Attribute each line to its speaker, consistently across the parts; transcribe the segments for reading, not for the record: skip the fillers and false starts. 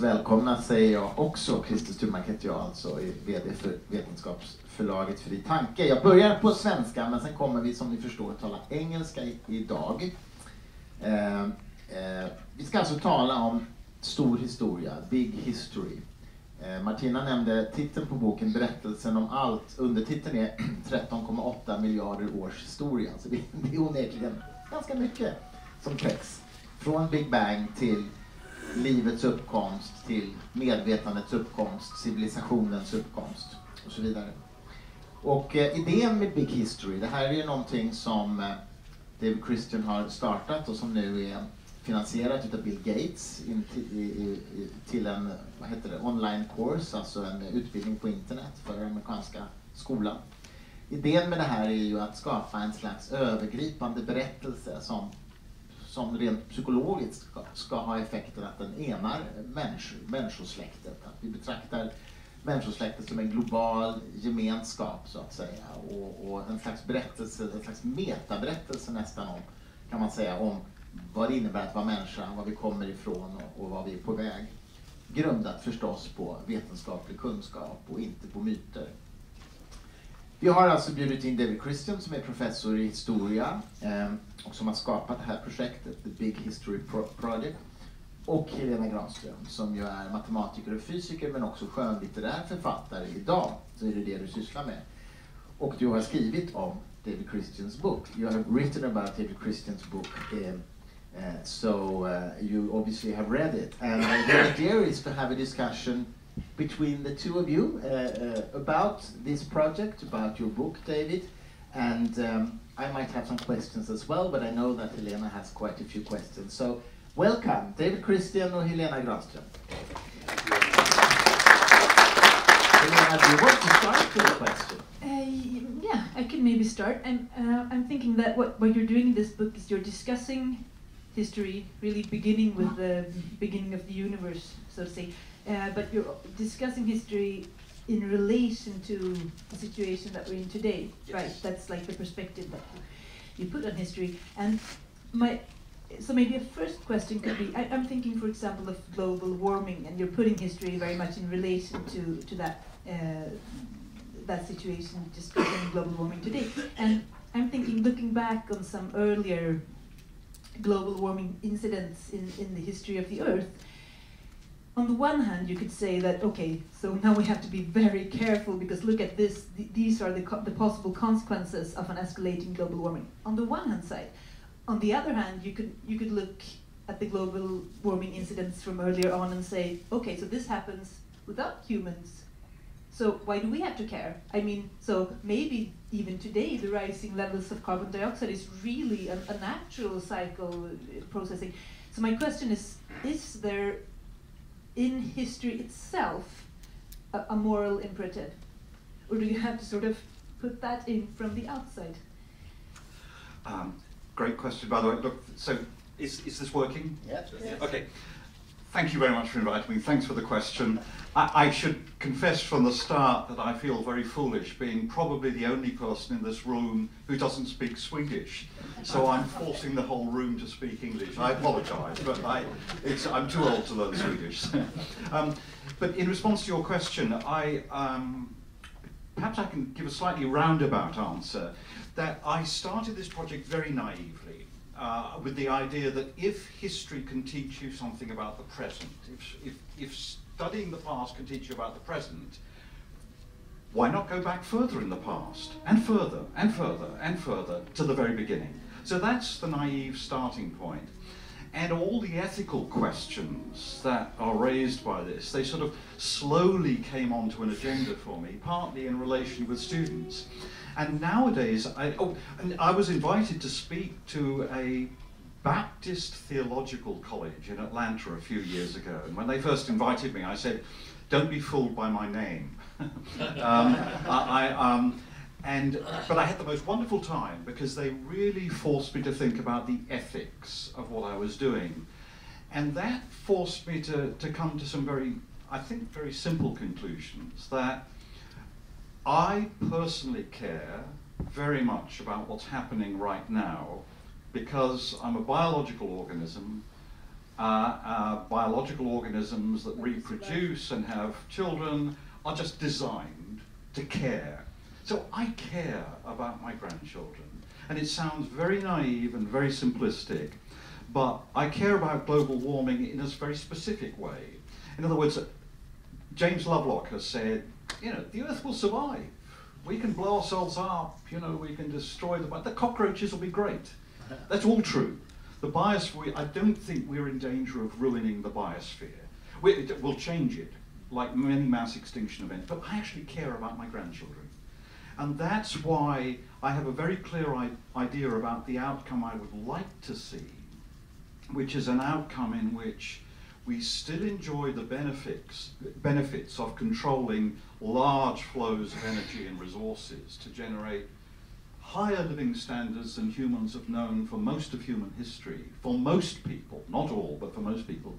Speaker 1: Välkomna säger jag också. Christer Sturmark heter jag, alltså är vd för Vetenskapsförlaget Fri Tanke. Jag börjar på svenska, men sen kommer vi som ni förstår att tala engelska idag. Vi ska alltså tala om stor historia, big history. Martina nämnde titeln på boken Berättelsen om allt. Undertiteln är 13,8 miljarder års historia. Så det är onekligen ganska mycket som täcks. Från Big Bang till livets uppkomst, till medvetandets uppkomst, civilisationens uppkomst och så vidare. Och idén med Big History, det här är ju någonting som David Christian har startat och som nu är finansierat av Bill Gates till en online course, alltså en utbildning på internet för den amerikanska skolan. Idén med det här är ju att skapa en slags övergripande berättelse som rent psykologiskt ska ha effekten att den enar människosläktet. Att vi betraktar människosläktet som en global gemenskap så att säga. Och en slags berättelse, en slags metaberättelse nästan om, kan man säga, om vad det innebär att vara människa, var vi kommer ifrån och var vi är på väg. Grundat förstås på vetenskaplig kunskap och inte på myter. Vi har alltså bjudit in David Christian som är professor i historia och som har skapat det här projektet, The Big History Project, och Helena Granström som ju är matematiker och fysiker men också skönlitterär författare idag, så är det du sysslar med. Och du har skrivit om David Christians book. You have written about David Christians book, so you obviously have read it. And the idea is to have a discussion between the two of you about this project, about your book, David, and I might have some questions as well, but I know that Helena has quite a few questions. So, welcome, David Christian and Helena Granström. Helena, do you want to start with a question?
Speaker 2: Yeah, I can maybe start. I'm thinking that what you're doing in this book is you're discussing history, really beginning with the beginning of the universe, so to say. But you're discussing history in relation to the situation that we're in today, yes. Right? That's like the perspective that you put on history. And so maybe a first question could be, I'm thinking, for example, of global warming, and you're putting history very much in relation to that situation, discussing global warming today. And I'm thinking, looking back on some earlier global warming incidents in the history of the Earth, on the one hand, you could say that, okay, so now we have to be very careful because look at this, these are the possible consequences of an escalating global warming. On the one hand side. On the other hand, you could look at the global warming incidents from earlier on and say, okay, so this happens without humans. So why do we have to care? I mean, so maybe even today the rising levels of carbon dioxide is really a natural cycle processing. So my question is there in history itself a moral imperative? Or do you have to sort of put that in from the outside?
Speaker 3: Great question, by the way. Look, so is this working?
Speaker 1: Yes.
Speaker 3: Okay. Thank you very much for inviting me. Thanks for the question. I should confess from the start that I feel very foolish being probably the only person in this room who doesn't speak Swedish. So I'm forcing the whole room to speak English. I apologize, but I'm too old to learn Swedish. But in response to your question, perhaps I can give a slightly roundabout answer. That I started this project very naively, with the idea that if history can teach you something about the present, if studying the past can teach you about the present, why not go back further in the past, and further, and further, and further, to the very beginning? So that's the naive starting point. And all the ethical questions that are raised by this, they sort of slowly came onto an agenda for me, partly in relation with students. And nowadays, I was invited to speak to a Baptist theological college in Atlanta a few years ago. And when they first invited me, I said, don't be fooled by my name. But I had the most wonderful time because they really forced me to think about the ethics of what I was doing. And that forced me to come to some very simple conclusions, that I personally care very much about what's happening right now because I'm a biological organism biological organisms that reproduce and have children are just designed to care. So I care about my grandchildren. And it sounds very naive and very simplistic, but I care about global warming in a very specific way. In other words, James Lovelock has said, you know, the Earth will survive. We can blow ourselves up, you know, we can destroy the cockroaches will be great. That's all true. The biosphere, I don't think we're in danger of ruining the biosphere. We'll change it, like many mass extinction events, but I actually care about my grandchildren. And that's why I have a very clear idea about the outcome I would like to see, which is an outcome in which we still enjoy the benefits of controlling large flows of energy and resources to generate higher living standards than humans have known for most of human history, for most people, not all, but for most people.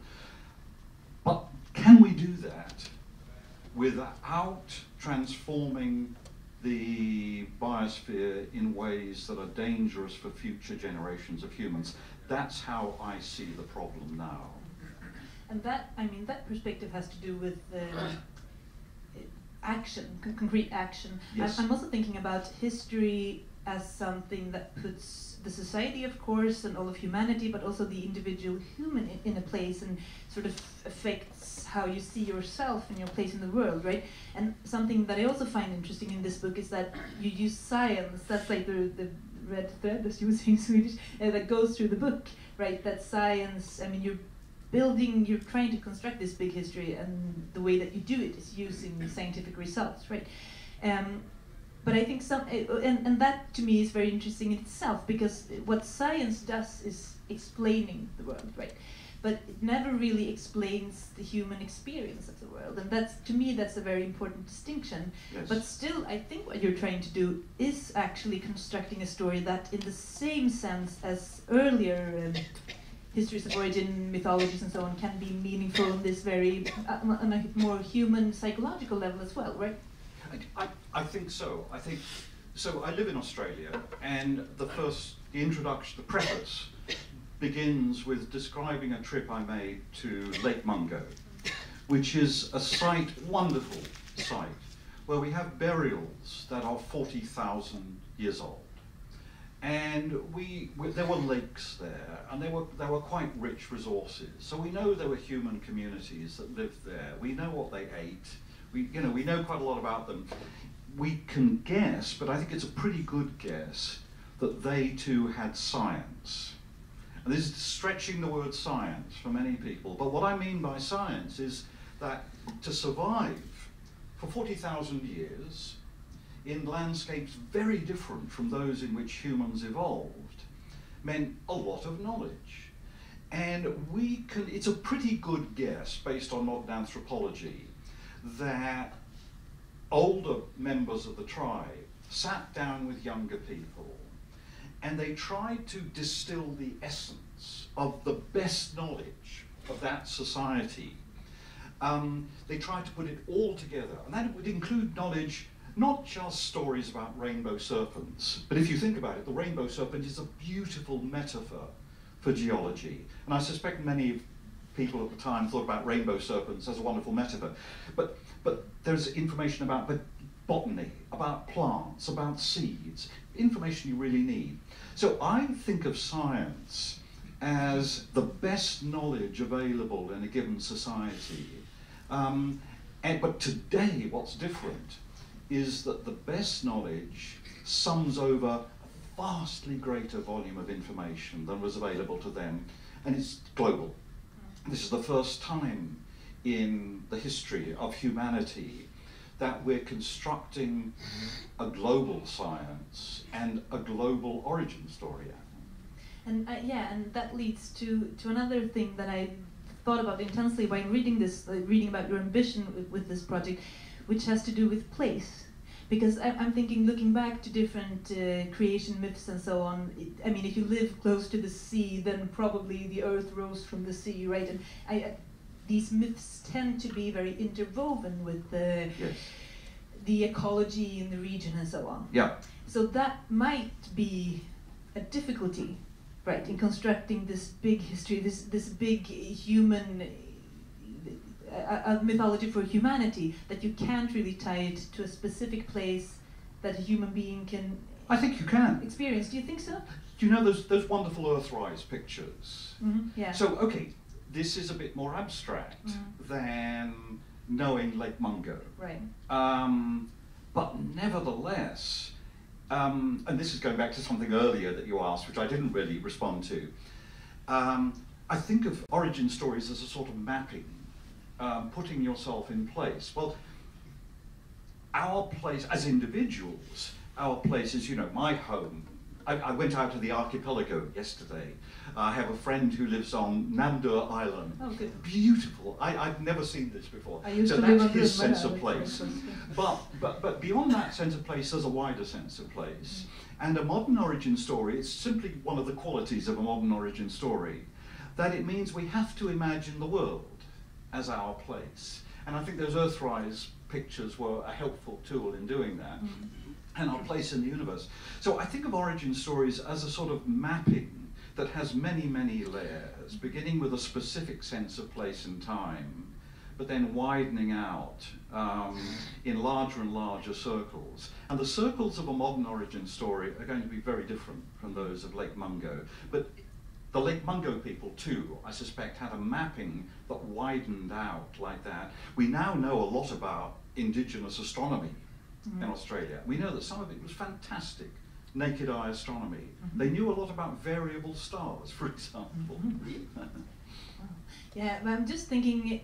Speaker 3: But can we do that without transforming the biosphere in ways that are dangerous for future generations of humans? That's how I see the problem now.
Speaker 2: And that, I mean, that perspective has to do with action, concrete action.
Speaker 3: Yes.
Speaker 2: I'm also thinking about history as something that puts the society, of course, and all of humanity, but also the individual human in a place and sort of affects how you see yourself and your place in the world, right? And something that I also find interesting in this book is that you use science, that's like the red thread, as you would say in Swedish, that goes through the book, right? That science, I mean, you're trying to construct this big history, and the way that you do it is using scientific results, right? But I think and that to me is very interesting in itself, because what science does is explaining the world, right? But it never really explains the human experience of the world, and that's, to me, that's a very important distinction.
Speaker 3: Yes.
Speaker 2: But still, I think what you're trying to do is actually constructing a story that, in the same sense as earlier histories of origin, mythologies and so on, can be meaningful on this very, on a more human, psychological level as well, right?
Speaker 3: I think so. So I live in Australia, and the introduction, the preface, begins with describing a trip I made to Lake Mungo, which is a site, wonderful site, where we have burials that are 40,000 years old. And there were lakes there, and they were quite rich resources. So we know there were human communities that lived there. We know what they ate. We know quite a lot about them. We can guess, but I think it's a pretty good guess, that they too had science. And this is stretching the word science for many people. But what I mean by science is that to survive for 40,000 years in landscapes very different from those in which humans evolved meant a lot of knowledge. And it's a pretty good guess, based on modern anthropology, that older members of the tribe sat down with younger people and they tried to distill the essence of the best knowledge of that society. They tried to put it all together, and that would include knowledge, not just stories about rainbow serpents, but if you think about it, the rainbow serpent is a beautiful metaphor for geology. And I suspect many people at the time thought about rainbow serpents as a wonderful metaphor. But there's information about botany, about plants, about seeds, information you really need. So I think of science as the best knowledge available in a given society. But today, what's different is that the best knowledge sums over a vastly greater volume of information than was available to them, and it's global. This is the first time in the history of humanity that we're constructing a global science and a global origin story.
Speaker 2: And and that leads to another thing that I thought about intensely while reading this, reading about your ambition with this project, which has to do with place. Because I'm thinking, looking back to different creation myths and so on, I mean, if you live close to the sea, then probably the earth rose from the sea, right? And these myths tend to be very interwoven with the ecology in the region and so on.
Speaker 3: Yeah.
Speaker 2: So that might be a difficulty right, in constructing this big history, this big human a mythology for humanity, that you can't really tie it to a specific place that a human being can.
Speaker 3: I think you can
Speaker 2: experience. Do you think so?
Speaker 3: Do you know those wonderful Earthrise pictures?
Speaker 2: Yeah.
Speaker 3: So okay, this is a bit more abstract than knowing Lake Mungo.
Speaker 2: Right.
Speaker 3: But nevertheless, and this is going back to something earlier that you asked, which I didn't really respond to. I think of origin stories as a sort of mapping, putting yourself in place. Well, our place as individuals, our place is, you know, my home. I went out to the archipelago yesterday. I have a friend who lives on Namdur Island.
Speaker 2: Oh, good.
Speaker 3: Beautiful. I've never seen this before.
Speaker 2: So
Speaker 3: that's his sense of place. But beyond that sense of place, there's a wider sense of place. And a modern origin story is simply one of the qualities of a modern origin story, that it means we have to imagine the world as our place. And I think those Earthrise pictures were a helpful tool in doing that. And our place in the universe. So I think of origin stories as a sort of mapping that has many, many layers, beginning with a specific sense of place and time, but then widening out in larger and larger circles. And the circles of a modern origin story are going to be very different from those of Lake Mungo. But the Lake Mungo people too, I suspect, had a mapping that widened out like that. We now know a lot about indigenous astronomy in Australia. We know that some of it was fantastic, naked eye astronomy. They knew a lot about variable stars, for example.
Speaker 2: Yeah, but I'm just thinking,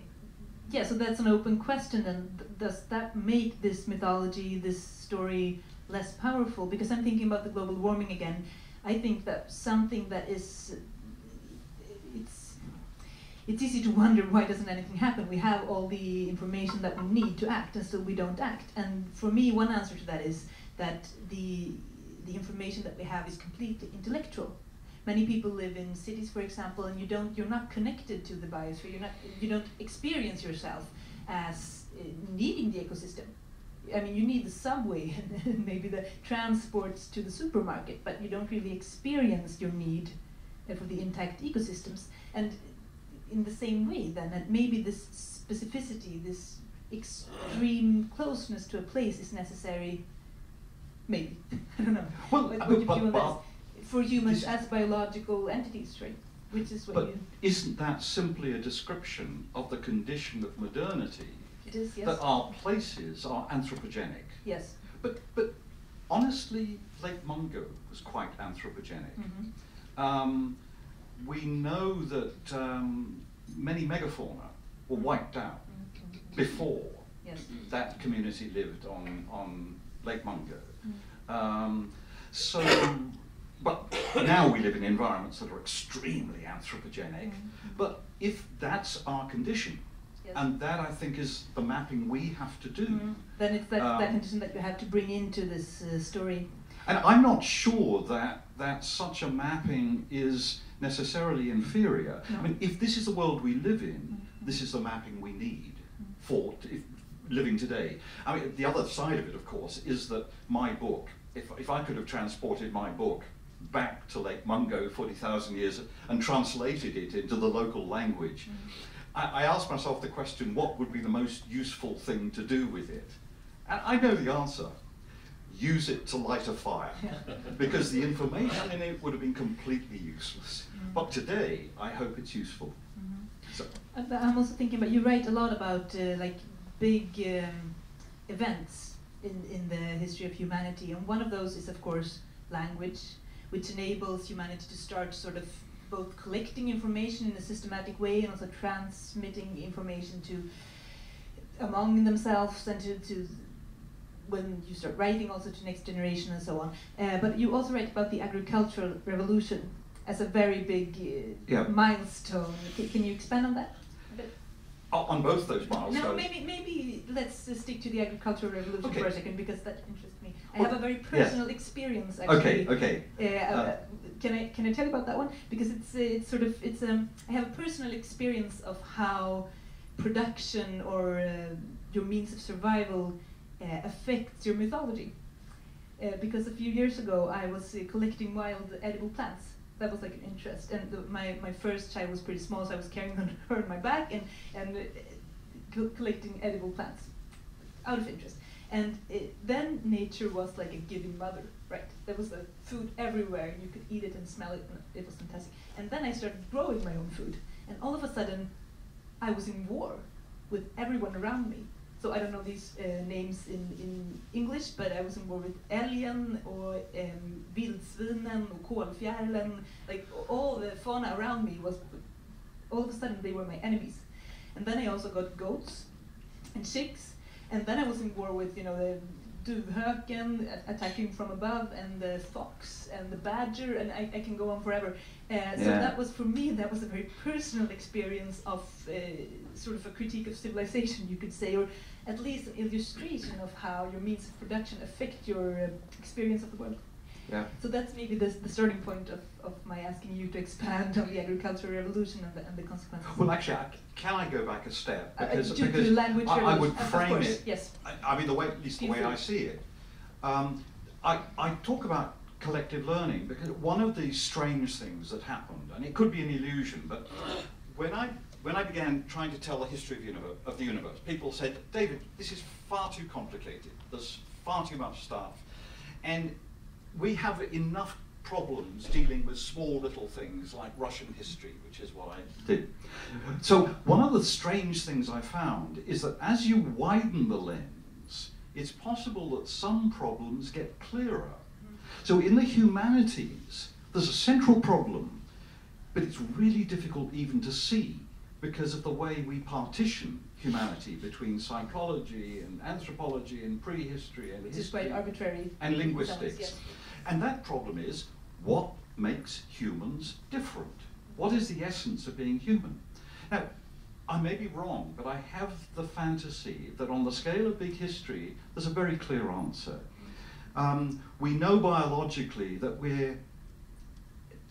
Speaker 2: yeah, so that's an open question, and does that make this mythology, this story, less powerful? Because I'm thinking about the global warming again. I think that something that is, it's easy to wonder, why doesn't anything happen? We have all the information that we need to act, and still we don't act. And for me, one answer to that is that the information that we have is completely intellectual. Many people live in cities, for example, and you're not connected to the biosphere. You don't experience yourself as needing the ecosystem. I mean, you need the subway and maybe the transports to the supermarket, but you don't really experience your need for the intact ecosystems. And in the same way, then, that maybe this specificity, this extreme closeness to a place is necessary. Maybe. I don't know.
Speaker 3: Well,
Speaker 2: but for humans as biological entities, right? Which is what
Speaker 3: but isn't that simply a description of the condition of modernity?
Speaker 2: It is, yes.
Speaker 3: That our places are anthropogenic.
Speaker 2: Yes.
Speaker 3: But honestly, Lake Mungo was quite anthropogenic. We know that many megafauna were wiped out before that community lived on Lake Mungo. But now we live in environments that are extremely anthropogenic. But if that's our condition, and that I think is the mapping we have to do,
Speaker 2: then it's that condition that you have to bring into this story.
Speaker 3: And I'm not sure that such a mapping is necessarily inferior.
Speaker 2: No.
Speaker 3: I mean, if this is the world we live in, this is the mapping we need for living today. I mean, the other side of it, of course, is that my book, if I could have transported my book back to Lake Mungo 40,000 years and translated it into the local language, I asked myself the question, what would be the most useful thing to do with it? And I know the answer. Use it to light a fire, because the information in it would have been completely useless. But today, I hope it's useful. So.
Speaker 2: I'm also thinking about, you write a lot about like big events in the history of humanity, and one of those is, of course, language, which enables humanity to start sort of both collecting information in a systematic way and also transmitting information to among themselves and to when you start writing also to next generation and so on. But you also write about the agricultural revolution as a very big milestone. Can you expand on that a bit?
Speaker 3: On both those milestones?
Speaker 2: No, maybe let's stick to the agricultural revolution for a second, because that interests me. I
Speaker 3: Well,
Speaker 2: have a very personal experience, actually.
Speaker 3: Okay.
Speaker 2: Can I tell you about that one? Because I have a personal experience of how production or your means of survival affects your mythology. Because a few years ago I was collecting wild edible plants that was like an interest. And my first child was pretty small, so I was carrying her on my back and collecting edible plants out of interest. And then nature was like a giving mother, right? There was food everywhere, you could eat it and smell it, and it was fantastic. And then I started growing my own food, and all of a sudden I was in war with everyone around me. So I don't know these names in English, but I was in war with älgen, or vildsvinen, or kolfjärilen. Like all the fauna around me was, all of a sudden they were my enemies. And then I also got goats and chicks, and then I was in war with, you know, the duvhöken attacking from above, and the fox and the badger, and I can go on forever. So that was, for me, that was a very personal experience of sort of a critique of civilization, you could say, or at least an illustration of how your means of production affect your experience of the world.
Speaker 4: Yeah.
Speaker 2: So that's maybe the starting point of my asking you to expand on the agricultural revolution and the consequences.
Speaker 3: Well, actually, can I go back a step? Because
Speaker 2: to language
Speaker 3: I would
Speaker 2: of
Speaker 3: frame
Speaker 2: course,
Speaker 3: it,
Speaker 2: yes.
Speaker 3: I mean, at least the way I see it. I talk about collective learning because one of the strange things that happened, and it could be an illusion, but when I began trying to tell the history of the universe, people said, David, this is far too complicated. There's far too much stuff. And we have enough problems dealing with small little things like Russian history, which is what I did. So one of the strange things I found is that as you widen the lens, it's possible that some problems get clearer. So in the humanities, there's a central problem, but it's really difficult even to see because of the way we partition humanity between psychology and anthropology and prehistory and history.
Speaker 2: It's quite arbitrary.
Speaker 3: And linguistics.
Speaker 2: Sense, yes.
Speaker 3: And that problem is, what makes humans different? What is the essence of being human? Now, I may be wrong, but I have the fantasy that on the scale of big history, there's a very clear answer. We know biologically that we're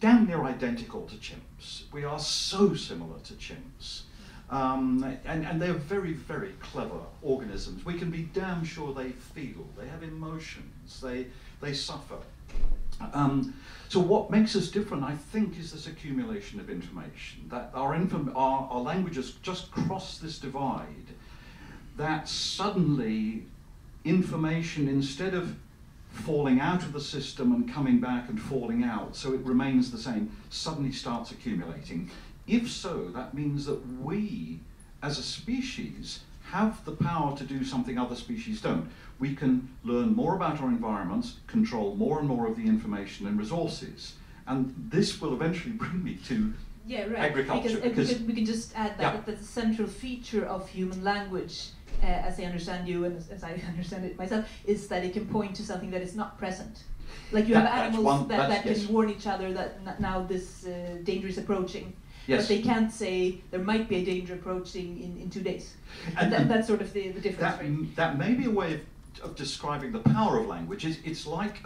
Speaker 3: damn near identical to chimps. We are so similar to chimps. And they're very, very clever organisms. We can be damn sure they feel, they have emotions, they suffer. So what makes us different, I think, is this accumulation of information, that our languages just cross this divide, that suddenly information, instead of falling out of the system and coming back and falling out, so it remains the same, suddenly starts accumulating. If so, that means that we, as a species, have the power to do something other species don't. We can learn more about our environments, control more and more of the information and resources. And this will eventually bring me to agriculture.
Speaker 2: Because we can just add that that's a central feature of human language, as I understand you and as I understand it myself, is that it can point to something that is not present. Like you have animals that can warn each other that now this danger is approaching. Yes. But they can't say there might be a danger approaching in 2 days. And that's sort of the difference, right?
Speaker 3: That may be a way of describing the power of language. It's like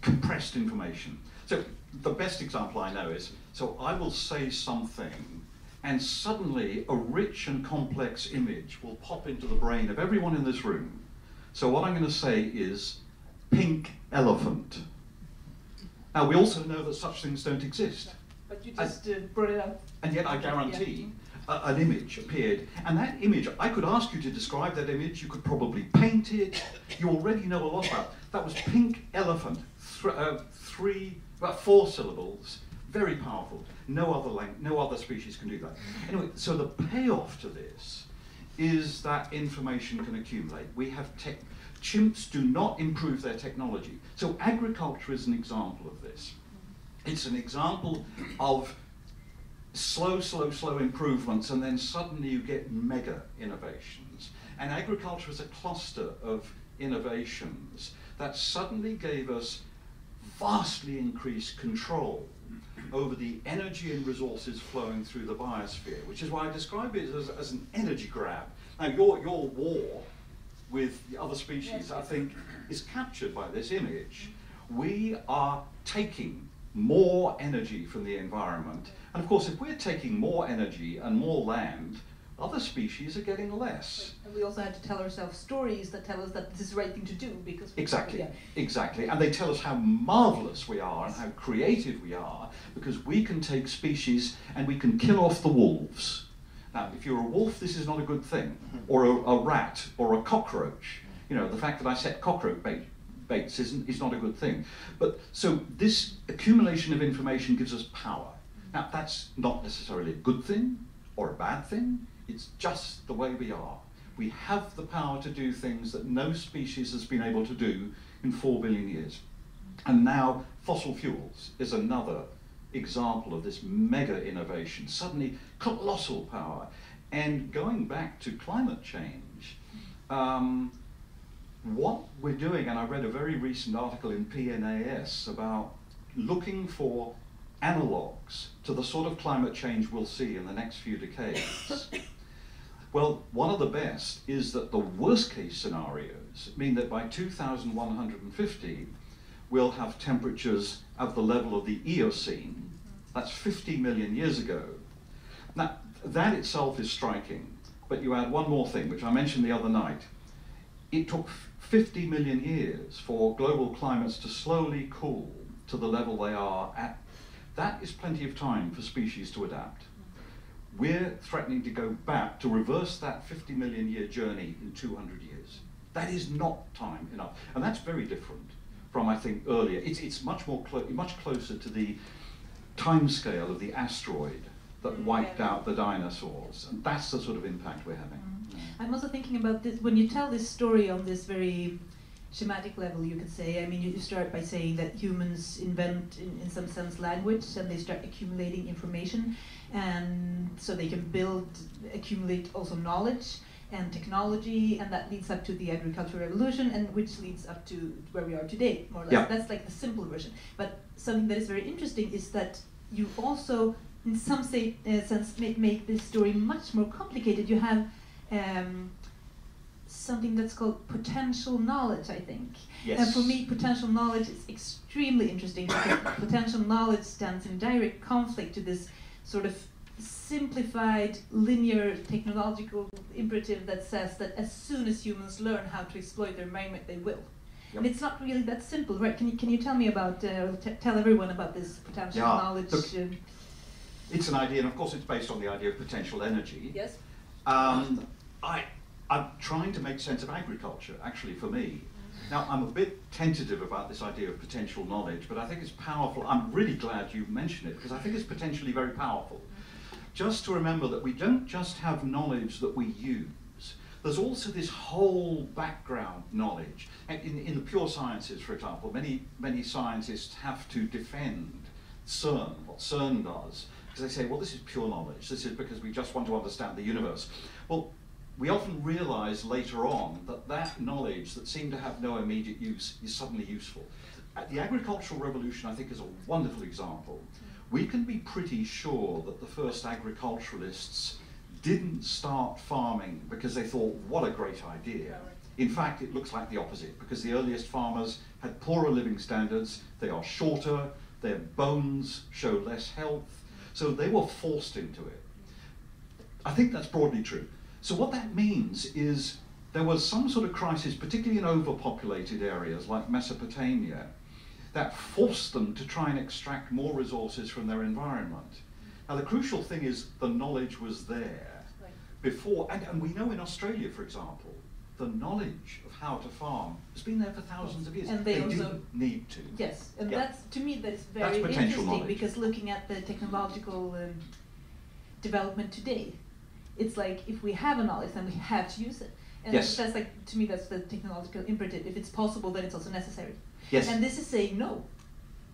Speaker 3: compressed information. So the best example I know is, so I will say something and suddenly a rich and complex image will pop into the brain of everyone in this room. So what I'm going to say is pink elephant. Now we also know that such things don't exist.
Speaker 2: But you just brought it up.
Speaker 3: And yet I guarantee an image appeared. And that image, I could ask you to describe that image. You could probably paint it. You already know a lot about it. That was pink elephant, 4 syllables, very powerful. No other species can do that. Anyway, so the payoff to this is that information can accumulate. We have chimps do not improve their technology. So agriculture is an example of this. It's an example of slow improvements, and then suddenly you get mega innovations. And agriculture is a cluster of innovations that suddenly gave us vastly increased control over the energy and resources flowing through the biosphere, which is why I describe it as an energy grab. Now, your war with the other species, I think, is captured by this image. We are taking more energy from the environment. And of course, if we're taking more energy and more land, other species are getting less.
Speaker 2: And we also had to tell ourselves stories that tell us that this is the right thing to do because
Speaker 3: Exactly, exactly. And they tell us how marvelous we are and how creative we are because we can take species and we can kill off the wolves. Now, if you're a wolf, this is not a good thing, or a rat, or a cockroach. You know, the fact that I set cockroach baits is not a good thing. But so this accumulation of information gives us power. Now, that's not necessarily a good thing or a bad thing. It's just the way we are. We have the power to do things that no species has been able to do in 4 billion years. And now fossil fuels is another example of this mega innovation, suddenly colossal power. And going back to climate change, what we're doing, and I read a very recent article in PNAS about looking for analogues to the sort of climate change we'll see in the next few decades. Well, one of the best is that the worst case scenarios mean that by 2150, we'll have temperatures of the level of the Eocene. That's 50 million years ago. Now, that itself is striking, but you add one more thing, which I mentioned the other night. It took 50 million years for global climates to slowly cool to the level they are at. That is plenty of time for species to adapt. We're threatening to go back to reverse that 50 million year journey in 200 years. That is not time enough. And that's very different from, I think, earlier. It's much more much closer to the timescale of the asteroid that wiped out the dinosaurs. And that's the sort of impact we're having.
Speaker 2: I'm also thinking about this, when you tell this story on this very schematic level, you could say, I mean, you start by saying that humans invent, in some sense, language, and they start accumulating information, and so they can accumulate also knowledge and technology, and that leads up to the agricultural revolution, and which leads up to where we are today, more or less. Yeah. That's like the simple version. But something that is very interesting is that you also, in some sense, make this story much more complicated. You have something that's called potential knowledge, I think.
Speaker 3: Yes.
Speaker 2: And for me, potential knowledge is extremely interesting because potential knowledge stands in direct conflict to this sort of simplified, linear, technological imperative that says that as soon as humans learn how to exploit their environment, they will. Yep. And it's not really that simple, right? Can you tell me about, tell everyone about this potential knowledge?
Speaker 3: Look, it's an idea, and of course it's based on the idea of potential energy.
Speaker 2: Yes.
Speaker 3: I'm trying to make sense of agriculture, actually, for me. Now, I'm a bit tentative about this idea of potential knowledge, but I think it's powerful. I'm really glad you mentioned it, because I think it's potentially very powerful. Just to remember that we don't just have knowledge that we use. There's also this whole background knowledge. In the pure sciences, for example, many scientists have to defend CERN, what CERN does, because they say, well, this is pure knowledge. This is because we just want to understand the universe. Well, we often realize later on that that knowledge that seemed to have no immediate use is suddenly useful. The agricultural revolution, I think, is a wonderful example. We can be pretty sure that the first agriculturalists didn't start farming because they thought, what a great idea. In fact, it looks like the opposite, because the earliest farmers had poorer living standards, they are shorter, their bones show less health, so they were forced into it. I think that's broadly true. So what that means is there was some sort of crisis, particularly in overpopulated areas like Mesopotamia, that forced them to try and extract more resources from their environment. Now the crucial thing is the knowledge was there before, and we know in Australia, for example, the knowledge of how to farm has been there for thousands of years.
Speaker 2: And they also
Speaker 3: didn't need to.
Speaker 2: Yes, and that's, to me, that's very interesting knowledge. Because looking at the technological development today, it's like if we have a knowledge, then we have to use it. And that's like, to me, that's the technological imperative. If it's possible, then it's also necessary.
Speaker 3: Yes.
Speaker 2: And this is saying no,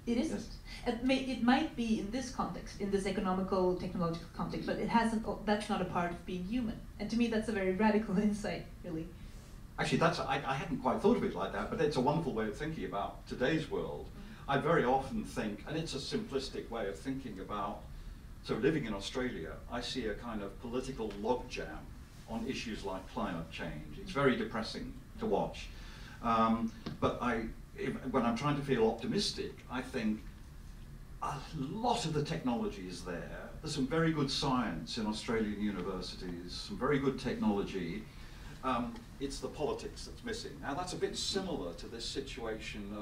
Speaker 2: it isn't.
Speaker 3: Yes.
Speaker 2: It might be in this context, in this economical, technological context, but it hasn't. That's not a part of being human. And to me, that's a very radical insight, really.
Speaker 3: Actually, I hadn't quite thought of it like that, but it's a wonderful way of thinking about today's world. I very often think, and it's a simplistic way of thinking about, so living in Australia, I see a kind of political logjam on issues like climate change. It's very depressing to watch. But when I'm trying to feel optimistic, I think a lot of the technology is there. There's some very good science in Australian universities, some very good technology. It's the politics that's missing. Now that's a bit similar to this situation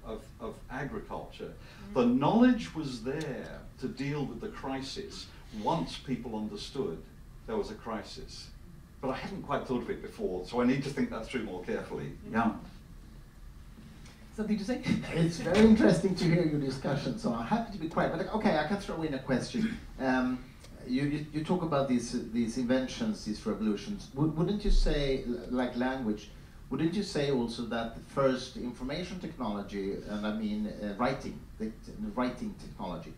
Speaker 3: of agriculture. The knowledge was there to deal with the crisis once people understood there was a crisis. But I hadn't quite thought of it before, so I need to think that through more carefully. Yeah.
Speaker 2: Something to say?
Speaker 1: It's very interesting to hear your discussion, so I'm happy to be quiet. But okay, I can throw in a question. You talk about these inventions, these revolutions. Wouldn't you say, like language, wouldn't you say also that the first information technology, and I mean writing, the writing technology,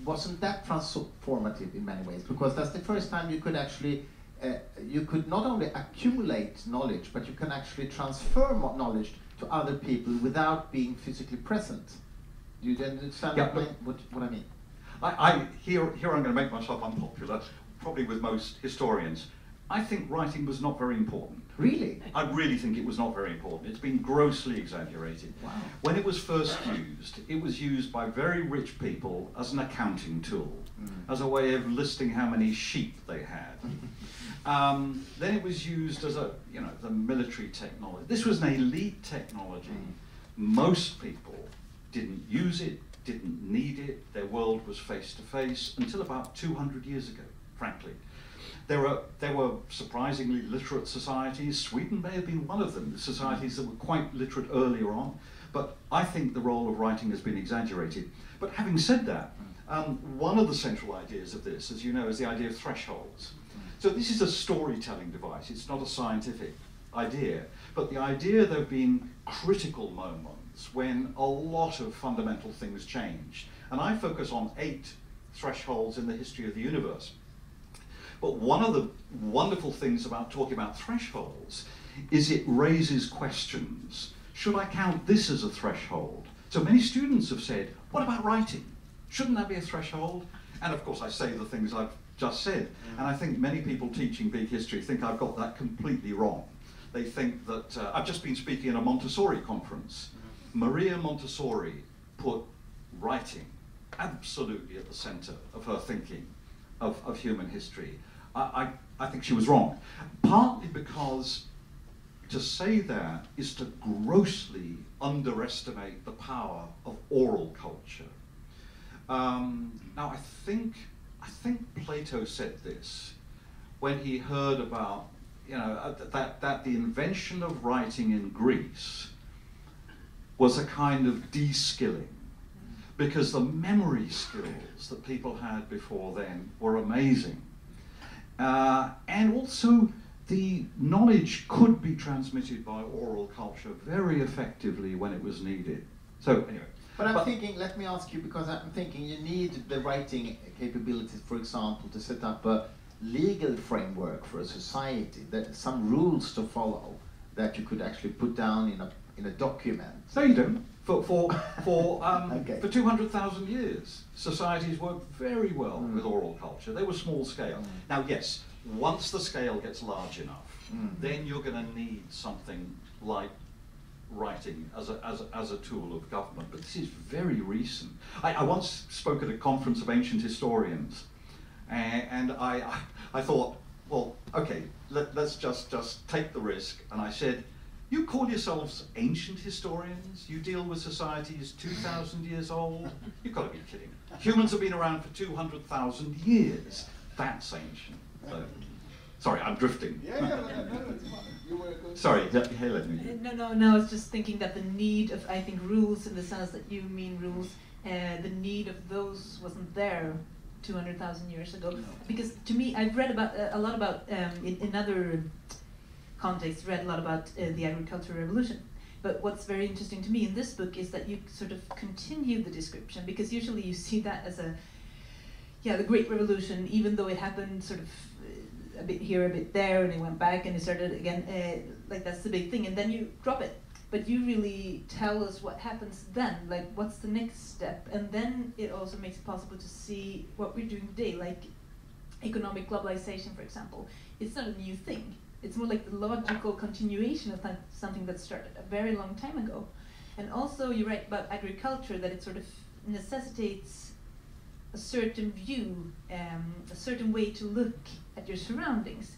Speaker 1: wasn't that transformative in many ways? Because that's the first time you could actually, you could not only accumulate knowledge, but you can actually transfer knowledge to other people without being physically present. Do you understand what I mean?
Speaker 3: Here I'm going to make myself unpopular, probably with most historians. I think writing was not very important.
Speaker 1: Really?
Speaker 3: I really think it was not very important. It's been grossly exaggerated.
Speaker 1: Wow.
Speaker 3: When it was first used, it was used by very rich people as an accounting tool, as a way of listing how many sheep they had. Then it was used as the military technology. This was an elite technology. Most people didn't use it, didn't need it. Their world was face to face until about 200 years ago, frankly. There were surprisingly literate societies. Sweden may have been one of them, societies that were quite literate earlier on. But I think the role of writing has been exaggerated. But having said that, one of the central ideas of this, as you know, is the idea of thresholds. So this is a storytelling device. It's not a scientific idea. But the idea there have been critical moments when a lot of fundamental things changed. And I focus on 8 thresholds in the history of the universe. But one of the wonderful things about talking about thresholds is it raises questions. Should I count this as a threshold? So many students have said, what about writing? Shouldn't that be a threshold? And of course I say the things I've just said. And I think many people teaching big history think I've got that completely wrong. They think that, I've just been speaking at a Montessori conference. Maria Montessori put writing absolutely at the center of her thinking of human history. I think she was wrong. Partly because to say that is to grossly underestimate the power of oral culture. Now I think Plato said this when he heard about that the invention of writing in Greece was a kind of de-skilling, because the memory skills that people had before then were amazing. And also the knowledge could be transmitted by oral culture very effectively when it was needed. So anyway.
Speaker 1: But I'm thinking, let me ask you, because I'm thinking you need the writing capabilities, for example, to set up a legal framework for a society, some rules to follow that you could actually put down in a document.
Speaker 3: No, you don't. For
Speaker 1: Okay.
Speaker 3: 200,000 years, societies worked very well with oral culture. They were small scale. Now, yes, once the scale gets large enough, then you're going to need something like writing as a tool of government. But this is very recent. I once spoke at a conference of ancient historians, and I thought, well, okay, let's just take the risk. And I said, you call yourselves ancient historians? You deal with societies 2,000 years old? You've got to be kidding. Humans have been around for 200,000 years. That's ancient. So, sorry, I'm drifting. Sorry, Helen.
Speaker 2: No, I was just thinking that the need of, I think, rules in the sense that you mean rules, the need of those wasn't there 200,000 years ago. Because to me, I've read about a lot about, in other context, read a lot about the agricultural revolution. But what's very interesting to me in this book is that you sort of continue the description, because usually you see that as the Great Revolution, even though it happened sort of a bit here, a bit there, and it went back and it started again, like that's the big thing, and then you drop it. But you really tell us what happens then, like what's the next step, and then it also makes it possible to see what we're doing today, like economic globalization, for example. It's not a new thing. It's more like the logical continuation of something that started a very long time ago. And also you write about agriculture, that it sort of necessitates a certain view, a certain way to look at your surroundings.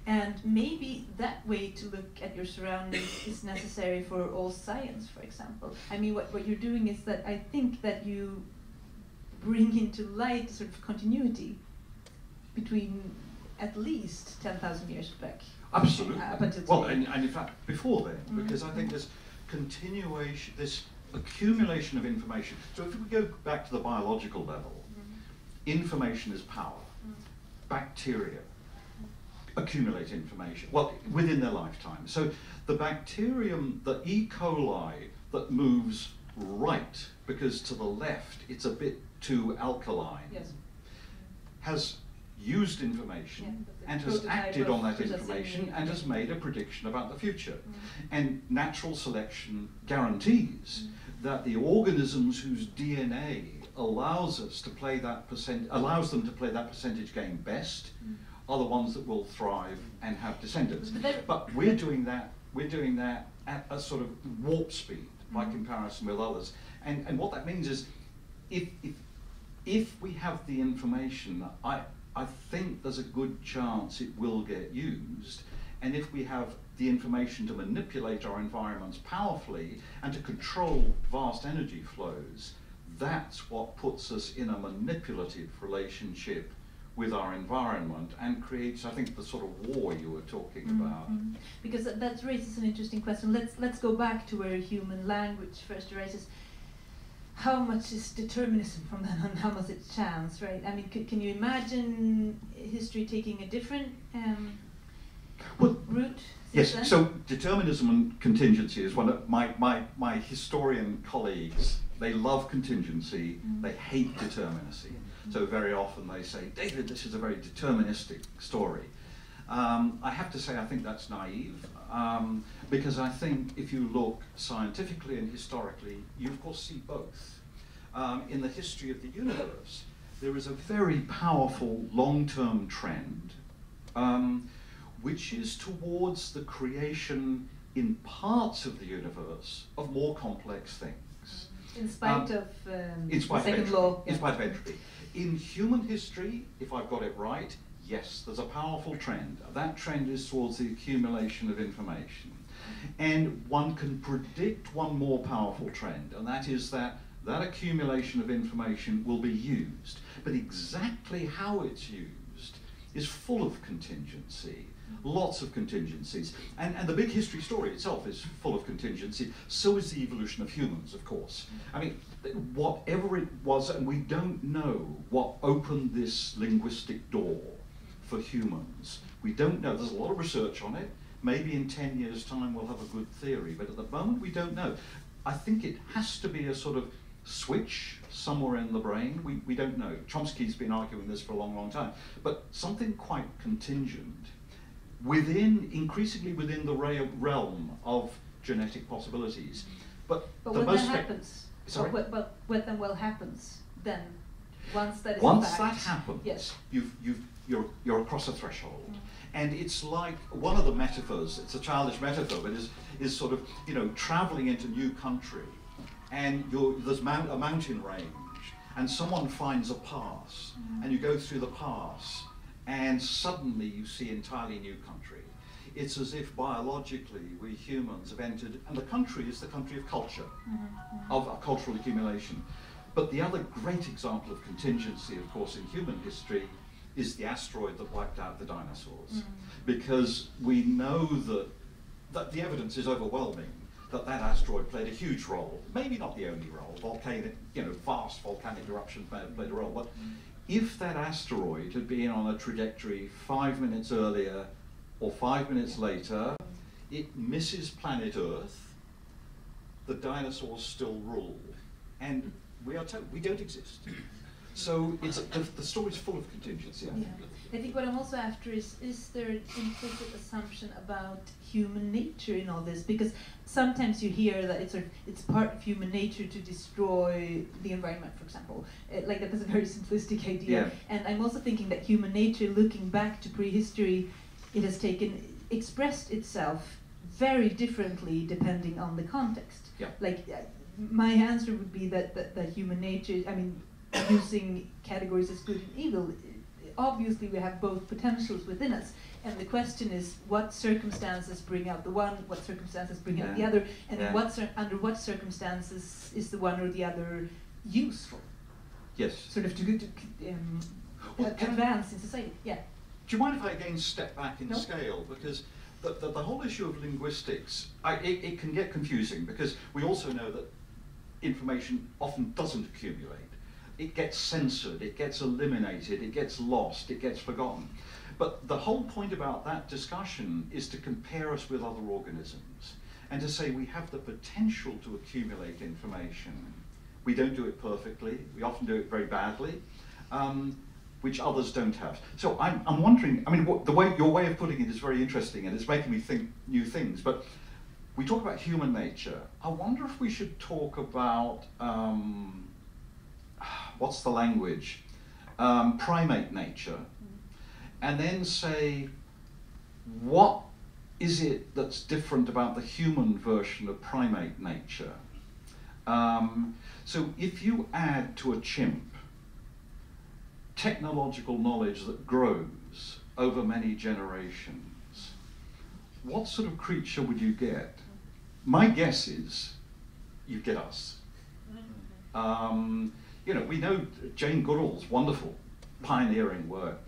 Speaker 2: And maybe that way to look at your surroundings is necessary for all science, for example. I mean, what you're doing is that I think that you bring into light sort of continuity between at least 10,000 years back.
Speaker 3: Absolutely.
Speaker 2: Up until
Speaker 3: Well,
Speaker 2: today.
Speaker 3: and in fact, before then, because I think this continuation, this accumulation of information. So if we go back to the biological level, information is power. Bacteria accumulate information, well, within their lifetime. So the bacterium, the E. coli, that moves right, because to the left it's a bit too alkaline,
Speaker 2: Yes.
Speaker 3: has used information and has
Speaker 2: prototype
Speaker 3: acted
Speaker 2: of
Speaker 3: on that
Speaker 2: processing
Speaker 3: information and has made a prediction about the future.
Speaker 2: Mm.
Speaker 3: And natural selection guarantees that the organisms whose DNA allows them to play that percentage game best are the ones that will thrive and have descendants. But we're doing that at a sort of warp speed by comparison with others. And what that means is if we have the information, I think there's a good chance it will get used. And if we have the information to manipulate our environments powerfully and to control vast energy flows, that's what puts us in a manipulative relationship with our environment and creates, I think, the sort of war you were talking about.
Speaker 2: Because that raises an interesting question. Let's go back to where human language first arises. How much is determinism from that, and how much is chance, right? I mean, can you imagine history taking a different route?
Speaker 3: Yes,
Speaker 2: then?
Speaker 3: so determinism and contingency is one of my historian colleagues. They love contingency, they hate determinacy. So very often they say, David, this is a very deterministic story. I have to say I think that's naive, because I think if you look scientifically and historically, you of course see both. In the history of the universe, there is a very powerful long-term trend, which is towards the creation in parts of the universe of more complex things.
Speaker 2: In spite of
Speaker 3: in spite
Speaker 2: the second
Speaker 3: of
Speaker 2: law.
Speaker 3: in spite of entropy. In human history, if I've got it right, yes, there's a powerful trend. That trend is towards the accumulation of information. And one can predict one more powerful trend, and that is that accumulation of information will be used. But exactly how it's used is full of contingency. Lots of contingencies. And the big history story itself is full of contingency. So is the evolution of humans, of course. I mean, whatever it was, and we don't know what opened this linguistic door for humans. We don't know. There's a lot of research on it. Maybe in 10 years' time we'll have a good theory, but at the moment we don't know. I think it has to be a sort of switch somewhere in the brain. We don't know. Chomsky's been arguing this for a long, long time. But something quite contingent, increasingly within the realm of genetic possibilities. But
Speaker 2: when that happens,
Speaker 3: Sorry?
Speaker 2: But when that happens, then once that is
Speaker 3: Once
Speaker 2: fact,
Speaker 3: that happens,
Speaker 2: yes.
Speaker 3: you're across a threshold. And it's like one of the metaphors, it's a childish metaphor, but is sort of, traveling into new country, and there's a mountain range, and someone finds a pass, and you go through the pass, and suddenly you see entirely new country. It's as if biologically we humans have entered, and the country is the country of culture, of cultural accumulation. But the other great example of contingency, of course, in human history is the asteroid that wiped out the dinosaurs. Because we know that the evidence is overwhelming that asteroid played a huge role, maybe not the only role. Volcanic, vast volcanic eruptions may have played a role, but if that asteroid had been on a trajectory 5 minutes earlier or 5 minutes later, it misses planet Earth, the dinosaurs still rule, and we are told we don't exist. So the story's full of contingency, I think.
Speaker 2: I think what I'm also after is there an implicit assumption about human nature in all this? Because sometimes you hear that it's part of human nature to destroy the environment, for example. Like that is a very simplistic idea.
Speaker 3: Yeah.
Speaker 2: And I'm also thinking that human nature, looking back to prehistory, it has expressed itself very differently depending on the context.
Speaker 3: Yeah.
Speaker 2: Like my answer would be that human nature, I mean, using categories as good and evil. Obviously, we have both potentials within us, and the question is what circumstances bring out the one, what circumstances bring out the other, and under what circumstances is the one or the other useful?
Speaker 3: Yes.
Speaker 2: Sort of to advance in society. Yeah.
Speaker 3: Do you mind if I again step back in scale? Because the whole issue of linguistics, it can get confusing, because we also know that information often doesn't accumulate. It gets censored, it gets eliminated, it gets lost, it gets forgotten. But the whole point about that discussion is to compare us with other organisms and to say we have the potential to accumulate information. We don't do it perfectly, we often do it very badly, which others don't have. So I'm wondering, I mean, your way of putting it is very interesting, and it's making me think new things, but we talk about human nature. I wonder if we should talk about, what's the language? Primate nature, and then say, what is it that's different about the human version of primate nature? So if you add to a chimp technological knowledge that grows over many generations, what sort of creature would you get? My guess is you get us. You know, we know Jane Goodall's wonderful pioneering work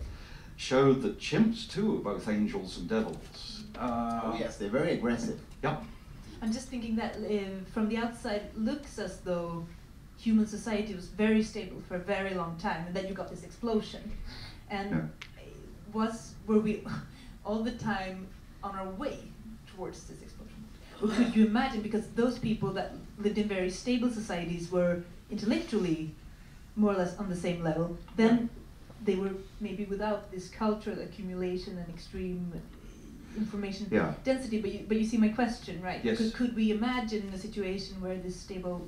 Speaker 3: showed that chimps too are both angels and devils.
Speaker 1: Oh yes, they're very aggressive.
Speaker 3: Yeah.
Speaker 2: I'm just thinking that from the outside looks as though human society was very stable for a very long time, and then you got this explosion. And were we all the time on our way towards this explosion? Or could you imagine, because those people that lived in very stable societies were intellectually more or less on the same level, then they were maybe without this cultural accumulation and extreme information density, but you see my question, right?
Speaker 3: Yes.
Speaker 2: Could we imagine a situation where this stable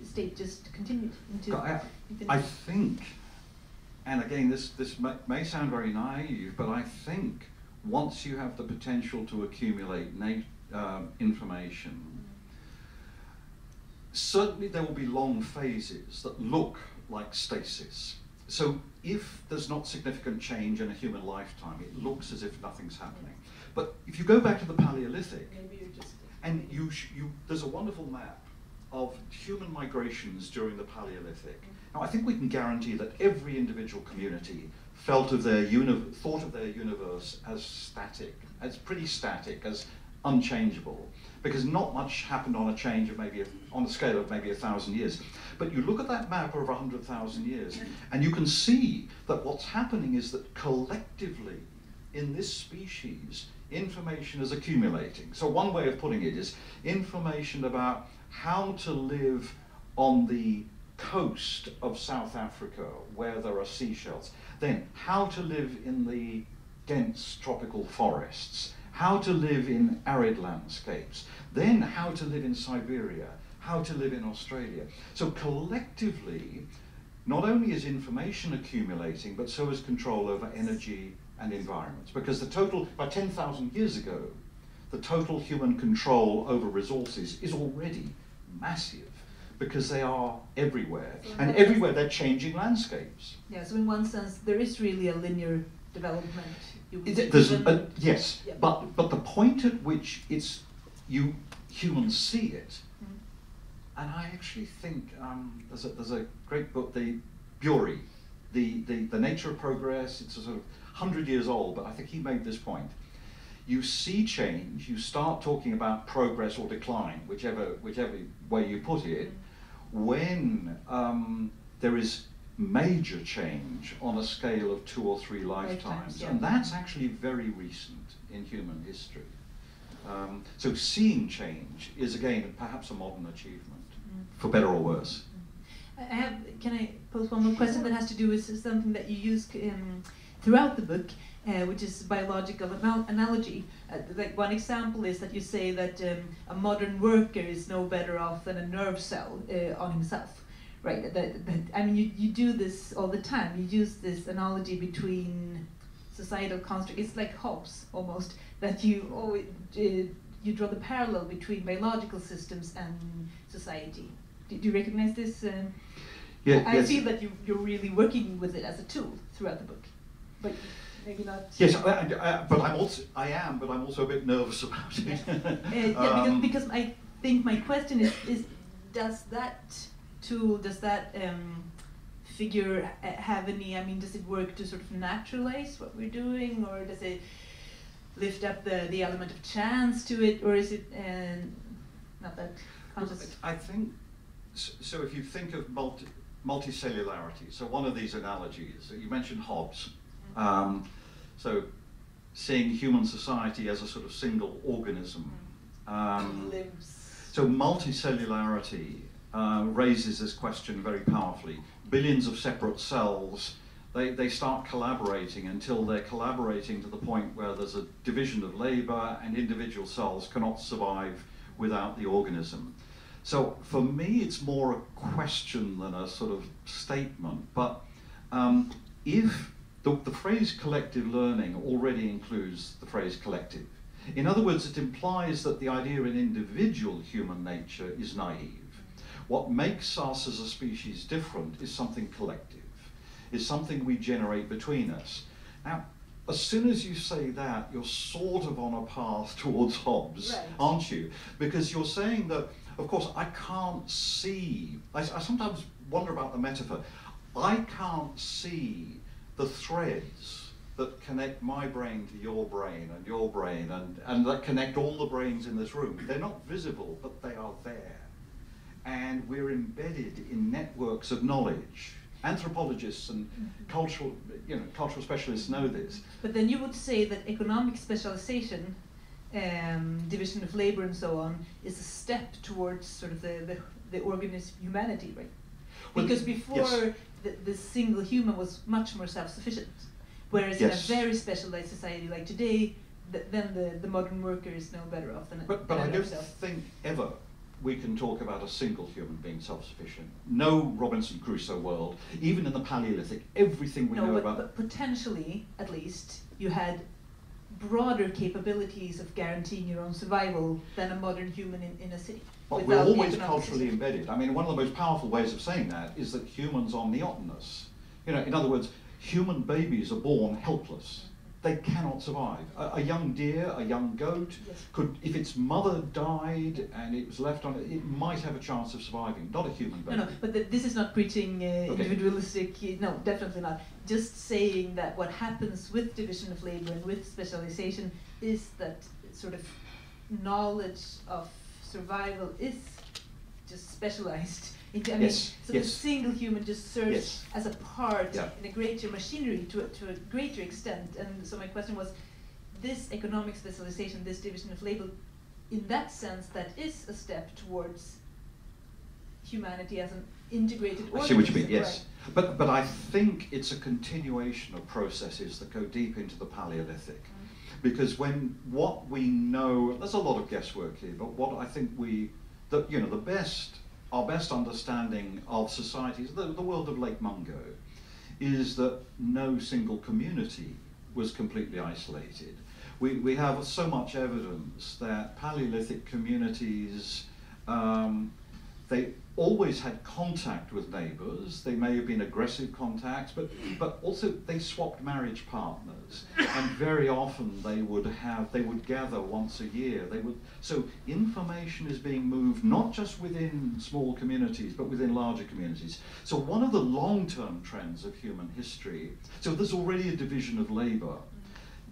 Speaker 2: state just continued into
Speaker 3: I think, and again this may sound very naive, but I think once you have the potential to accumulate information, certainly there will be long phases that look like stasis. So if there's not significant change in a human lifetime, it looks as if nothing's happening. But if you go back to the Paleolithic, and there's a wonderful map of human migrations during the Paleolithic. Now I think we can guarantee that every individual community thought of their universe as static, as pretty static, as unchangeable, because not much happened on a change of on a scale of maybe 1,000 years. But you look at that map over 100,000 years, and you can see that what's happening is that collectively in this species, information is accumulating. So one way of putting it is information about how to live on the coast of South Africa where there are seashells, then how to live in the dense tropical forests, how to live in arid landscapes, then how to live in Siberia, how to live in Australia. So collectively, not only is information accumulating, but so is control over energy and environments. Because the total, by 10,000 years ago, the total human control over resources is already massive, because they are everywhere. And everywhere they're changing landscapes.
Speaker 2: Yeah, so in one sense, there is really a linear development.
Speaker 3: Yes, yeah. But the point at which humans see it, and I actually think there's a great book, the Bury, the Nature of Progress. It's a sort of 100 years old, but I think he made this point. You see change, you start talking about progress or decline, whichever way you put it, when there is major change on a scale of 2 or 3 lifetimes. And that's actually very recent in human history. So seeing change is, again, perhaps a modern achievement, for better or worse.
Speaker 2: Can I pose one more question that has to do with something that you use throughout the book, which is biological analogy. Like one example is that you say that a modern worker is no better off than a nerve cell on himself, right? I mean, you do this all the time. You use this analogy between societal construct. It's like Hobbes almost, that you always you draw the parallel between biological systems and society. Do you recognize this? I feel that you're really working with it as a tool throughout the book, but maybe not.
Speaker 3: Yes, but I'm also a bit nervous about it.
Speaker 2: Yeah, because I think my question is does that tool, figure have any, I mean, does it work to sort of naturalize what we're doing, or does it lift up the element of chance to it, or is it not that conscious?
Speaker 3: I think, so if you think of multicellularity, so one of these analogies, you mentioned Hobbes, so seeing human society as a sort of single organism. So multicellularity raises this question very powerfully. Billions of separate cells, they start collaborating until they're collaborating to the point where there's a division of labor and individual cells cannot survive without the organism. So for me, it's more a question than a sort of statement. But if the phrase collective learning already includes the phrase collective. In other words, it implies that the idea in individual human nature is naive. What makes us as a species different is something collective, is something we generate between us. Now, as soon as you say that, you're sort of on a path towards Hobbes, right, aren't you? Because you're saying that, of course, I can't see, I sometimes wonder about the metaphor, I can't see the threads that connect my brain to your brain and that connect all the brains in this room. They're not visible, but they are there. And we're embedded in networks of knowledge. Anthropologists and cultural specialists know this.
Speaker 2: But then you would say that economic specialization, division of labor and so on, is a step towards sort of the organism humanity, right? Because before, yes, the single human was much more self-sufficient. Whereas, yes, in a very specialized society like today, then the modern worker is no better off than
Speaker 3: But I don't think ever we can talk about a single human being self-sufficient. No Robinson Crusoe world, even in the Paleolithic, everything we know about...
Speaker 2: But potentially, at least, you had broader capabilities of guaranteeing your own survival than a modern human in a city.
Speaker 3: But we're always culturally embedded. I mean, one of the most powerful ways of saying that is that humans are neotenous. You know, in other words, human babies are born helpless. They cannot survive. A young deer, a young goat, yes, could, if its mother died and it was left on it might have a chance of surviving, not a human baby.
Speaker 2: No, but this is not preaching individualistic, no, definitely not. Just saying that what happens with division of labor and with specialization is that sort of knowledge of survival is just specialized. I mean,
Speaker 3: yes,
Speaker 2: so
Speaker 3: yes,
Speaker 2: the single human just serves, yes, as a part,
Speaker 3: yeah,
Speaker 2: in a greater machinery to a greater extent. And so my question was, this economic specialization, this division of labor, in that sense, that is a step towards humanity as an integrated organism.
Speaker 3: I see what you mean, yes. Right. But I think it's a continuation of processes that go deep into the Paleolithic. Because what we know, there's a lot of guesswork here, but what I think our best understanding of societies, the world of Lake Mungo, is that no single community was completely isolated. We have so much evidence that Paleolithic communities, they always had contact with neighbours. They may have been aggressive contacts, but also they swapped marriage partners, and very often they would gather once a year. So information is being moved not just within small communities, but within larger communities. So one of the long-term trends of human history, so there's already a division of labour.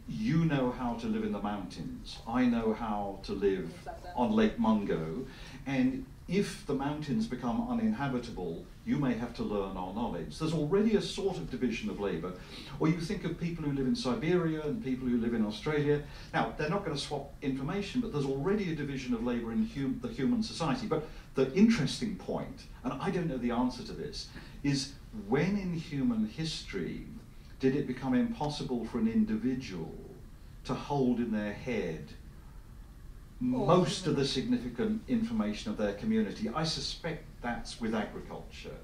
Speaker 3: You know how to live in the mountains. I know how to live on Lake Mungo, and if the mountains become uninhabitable, you may have to learn our knowledge. There's already a sort of division of labour. Or you think of people who live in Siberia and people who live in Australia. Now, they're not going to swap information, but there's already a division of labour in the human society. But the interesting point, and I don't know the answer to this, is when in human history did it become impossible for an individual to hold in their head most of the significant information of their community? I suspect that's with agriculture.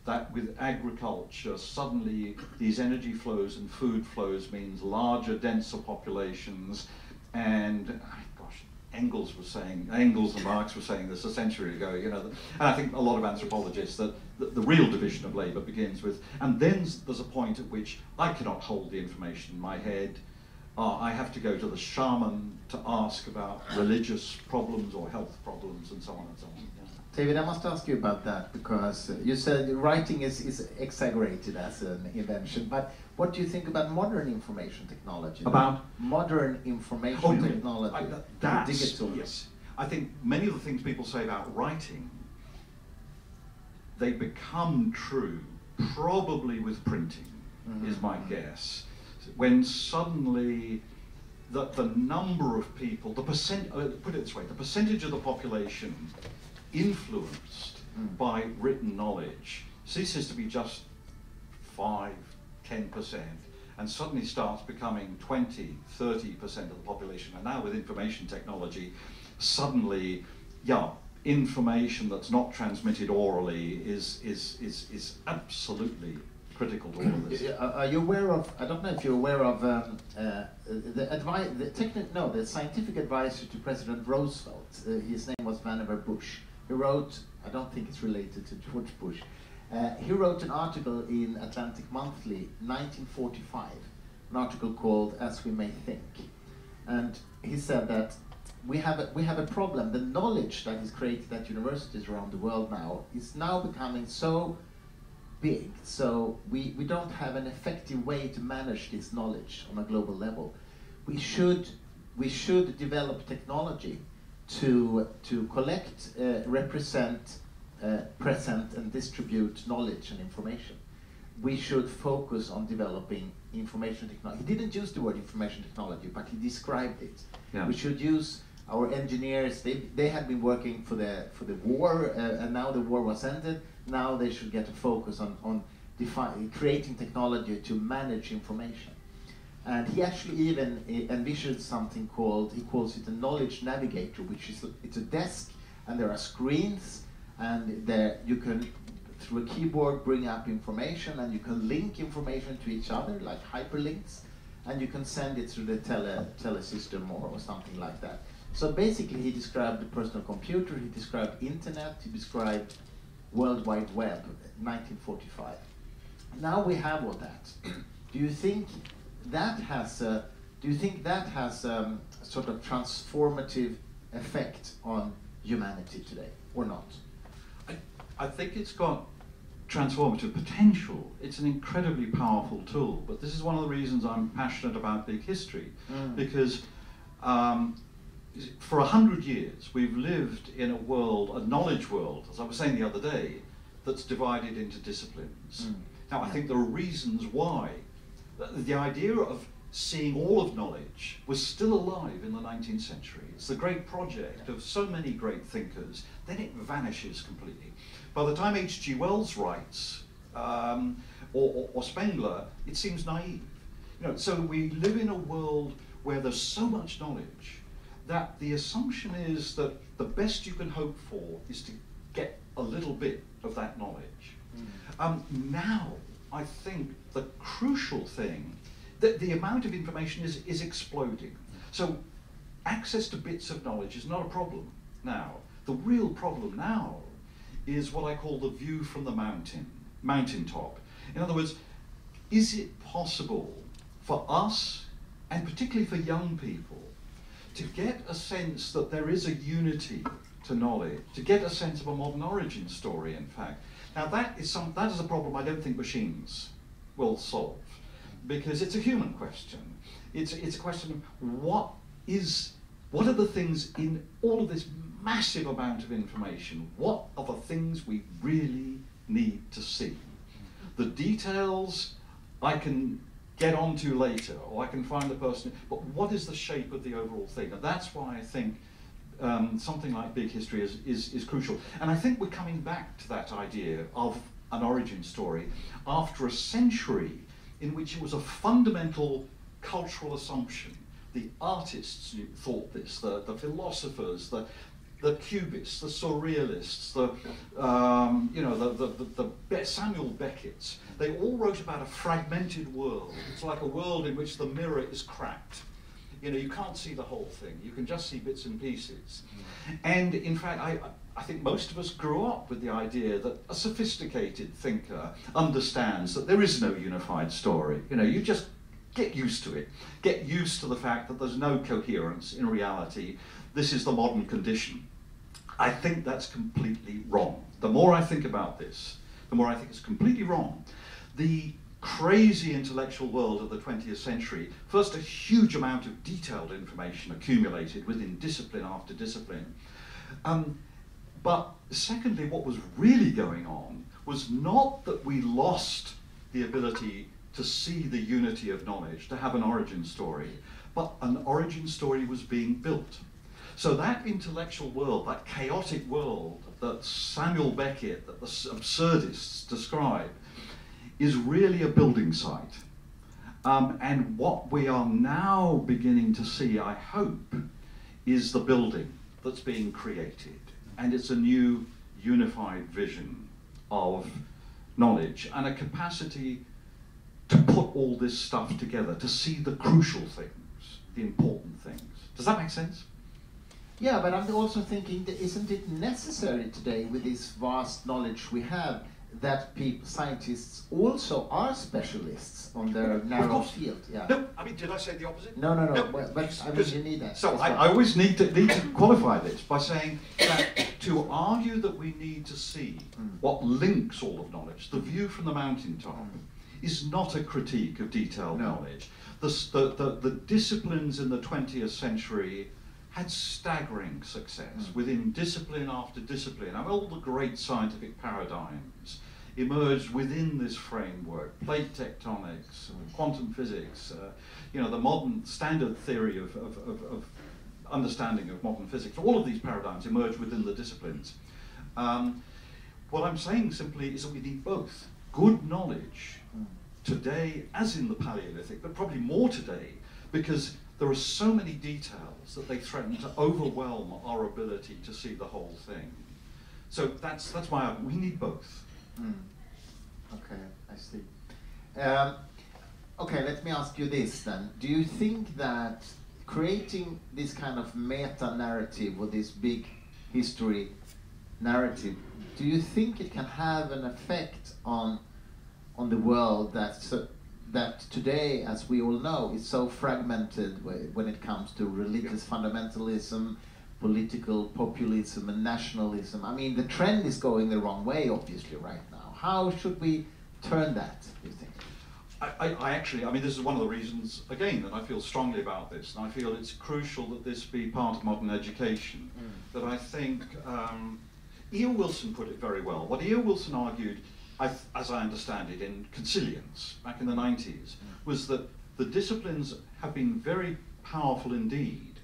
Speaker 3: That with agriculture, suddenly these energy flows and food flows means larger, denser populations, and Engels and Marx were saying this a century ago, you know, and I think a lot of anthropologists, that the real division of labour begins with, and then there's a point at which I cannot hold the information in my head. I have to go to the shaman to ask about religious problems or health problems and so on and so on. Yeah.
Speaker 1: David, I must ask you about that, because you said writing is exaggerated as an invention, but what do you think about modern information technology?
Speaker 3: About?
Speaker 1: Modern information technology, digital.
Speaker 3: Yes. I think many of the things people say about writing, they become true probably with printing, is my guess. When suddenly the number of people, put it this way, the percentage of the population influenced by written knowledge ceases to be just 5-10%, and suddenly starts becoming 20-30% of the population. And now with information technology, suddenly, information that's not transmitted orally is absolutely critical to all of this.
Speaker 1: Are you aware of, I don't know if you're aware of the scientific advisor to President Roosevelt, his name was Vannevar Bush. He wrote, I don't think it's related to George Bush, he wrote an article in Atlantic Monthly, 1945, an article called As We May Think. And he said that we have a problem. The knowledge that is created at universities around the world now is now becoming so big, so we don't have an effective way to manage this knowledge on a global level. We should develop technology to collect, represent, present and distribute knowledge and information. We should focus on developing information technology. He didn't use the word information technology, but he described it. Yeah. We should use our engineers. They had been working for the war, and now the war was ended. Now they should get a focus on creating technology to manage information. And he actually even envisioned something called, he calls it a knowledge navigator, which is it's a desk, and there are screens, and there you can, through a keyboard, bring up information, and you can link information to each other, like hyperlinks, and you can send it through the telesystem or something like that. So basically, he described the personal computer, he described internet, he described World Wide Web, 1945. Now we have all that. Do you think that has a sort of transformative effect on humanity today, or not?
Speaker 3: I think it's got transformative potential. It's an incredibly powerful tool, but this is one of the reasons I'm passionate about big history, because for 100 years we've lived in a world, a knowledge world, as I was saying the other day, that's divided into disciplines. Now I think there are reasons why. The idea of seeing all of knowledge was still alive in the 19th century. It's the great project of so many great thinkers, then it vanishes completely. By the time H.G. Wells writes, or Spengler, it seems naive. You know, so we live in a world where there's so much knowledge that the assumption is that the best you can hope for is to get a little bit of that knowledge. Now, I think the crucial thing, that the amount of information is exploding. So access to bits of knowledge is not a problem now. The real problem now is what I call the view from the mountaintop. In other words, is it possible for us, and particularly for young people, to get a sense that there is a unity to knowledge, to get a sense of a modern origin story, in fact? Now that is a problem I don't think machines will solve, because it's a human question. It's a question of what are the things in all of this massive amount of information, what are the things we really need to see? The details I can get onto later, or I can find the person, but what is the shape of the overall thing? And that's why I think something like big history is crucial. And I think we're coming back to that idea of an origin story after a century in which it was a fundamental cultural assumption. The artists thought this, the philosophers, the cubists, the surrealists, the Samuel Beckett's. They all wrote about a fragmented world. It's like a world in which the mirror is cracked. You know, you can't see the whole thing. You can just see bits and pieces. And in fact, I think most of us grew up with the idea that a sophisticated thinker understands that there is no unified story. You know, you just get used to it. Get used to the fact that there's no coherence in reality. This is the modern condition. I think that's completely wrong. The more I think about this, the more I think it's completely wrong. The crazy intellectual world of the 20th century, first a huge amount of detailed information accumulated within discipline after discipline. But secondly, what was really going on was not that we lost the ability to see the unity of knowledge, to have an origin story, but an origin story was being built. So that intellectual world, that chaotic world that Samuel Beckett, that the absurdists describe, is really a building site. And what we are now beginning to see, I hope, is the building that's being created. And it's a new unified vision of knowledge and a capacity to put all this stuff together, to see the crucial things, the important things. Does that make sense?
Speaker 1: Yeah, but I'm also thinking that isn't it necessary today with this vast knowledge we have that scientists also are specialists on their narrow field? Yeah.
Speaker 3: No, I mean, did I say the opposite?
Speaker 1: No. But I mean, you need that.
Speaker 3: So I always need to qualify this by saying that to argue that we need to see what links all of knowledge, the view from the mountaintop, is not a critique of detailed knowledge. The disciplines in the 20th century had staggering success within discipline after discipline. I mean, all the great scientific paradigms emerged within this framework: plate tectonics, quantum physics, you know, the modern standard theory of understanding of modern physics. All of these paradigms emerged within the disciplines. What I'm saying simply is that we need both. Good knowledge today, as in the Paleolithic, but probably more today, because there are so many details that they threaten to overwhelm our ability to see the whole thing. So that's why we need both.
Speaker 1: Okay, I see. Okay, let me ask you this then. Do you think that creating this kind of meta-narrative or this big history narrative, do you think it can have an effect on the world that today, as we all know, is so fragmented when it comes to religious fundamentalism, political populism and nationalism? I mean, the trend is going the wrong way, obviously, right now. How should we turn that, do you think?
Speaker 3: I mean, this is one of the reasons, again, that I feel strongly about this, and I feel it's crucial that this be part of modern education. That I think, E.O. Wilson put it very well. What E.O. Wilson argued, as I understand it, in Consilience back in the 90s, was that the disciplines have been very powerful indeed.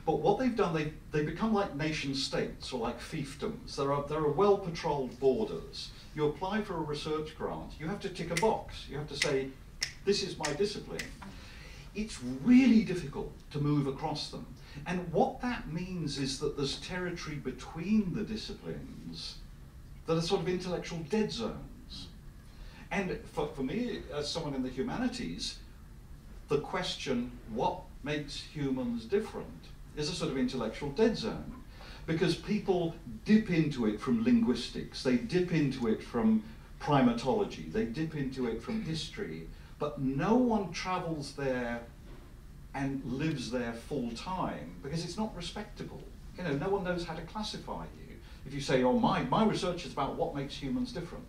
Speaker 3: But what they've done, they become like nation states or like fiefdoms. There are well-patrolled borders. You apply for a research grant, you have to tick a box. You have to say, this is my discipline. It's really difficult to move across them. And what that means is that there's territory between the disciplines that are sort of intellectual dead zones. And for me, as someone in the humanities, the question, what makes humans different, is a sort of intellectual dead zone. Because people dip into it from linguistics, they dip into it from primatology, they dip into it from history, but no one travels there and lives there full time, because it's not respectable. You know, no one knows how to classify you. If you say, oh, my research is about what makes humans different.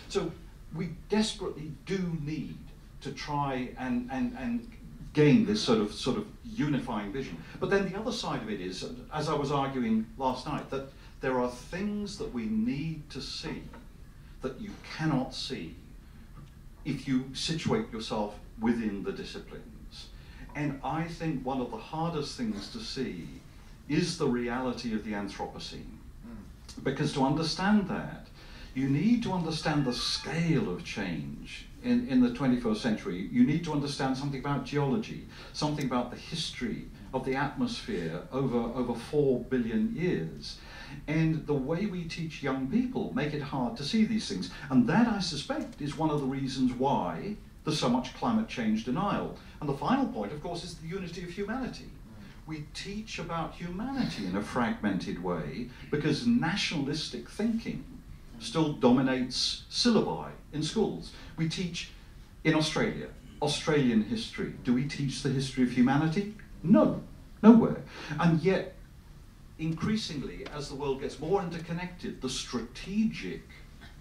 Speaker 3: So we desperately do need to try and gain this sort of unifying vision. But then the other side of it is, as I was arguing last night, that there are things that we need to see that you cannot see if you situate yourself within the disciplines. And I think one of the hardest things to see is the reality of the Anthropocene. Because to understand that, you need to understand the scale of change in the 21st century. You need to understand something about geology, something about the history of the atmosphere over 4 billion years. And the way we teach young people make it hard to see these things. And that, I suspect, is one of the reasons why there's so much climate change denial. And the final point, of course, is the unity of humanity. we teach about humanity in a fragmented way because nationalistic thinking still dominates syllabi in schools. We teach in Australia, Australian history. Do we teach the history of humanity? No, nowhere. And yet, increasingly, as the world gets more interconnected, the strategic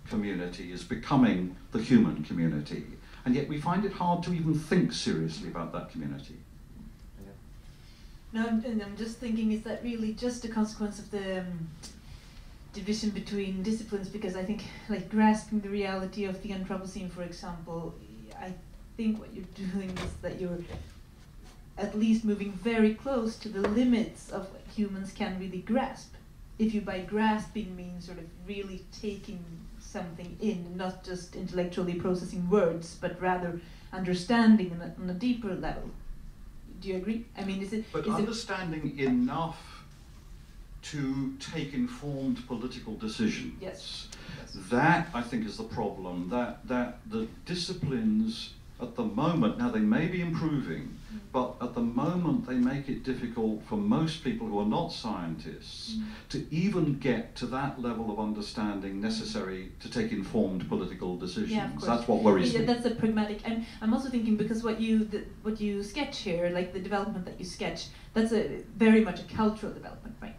Speaker 3: community is becoming the human community. And yet we find it hard to even think seriously about that community.
Speaker 2: No, and I'm just thinking, is that really just a consequence of the division between disciplines? Because I think, like, grasping the reality of the Anthropocene, for example, I think what you're doing is that you're at least moving very close to the limits of what humans can really grasp. If you by grasping mean sort of really taking something in, not just intellectually processing words, but rather understanding on a deeper level. Do you agree? I mean, is it...
Speaker 3: But understanding enough to take informed political decisions.
Speaker 2: Yes.
Speaker 3: That, I think, is the problem. That the disciplines at the moment, now they may be improving, but at the moment they make it difficult for most people who are not scientists to even get to that level of understanding necessary to take informed political decisions.
Speaker 2: Yeah, of course.
Speaker 3: That's what worries me.
Speaker 2: That's a pragmatic. I'm also thinking, because what you sketch here, like the development that you sketch, that's a very much a cultural development, right?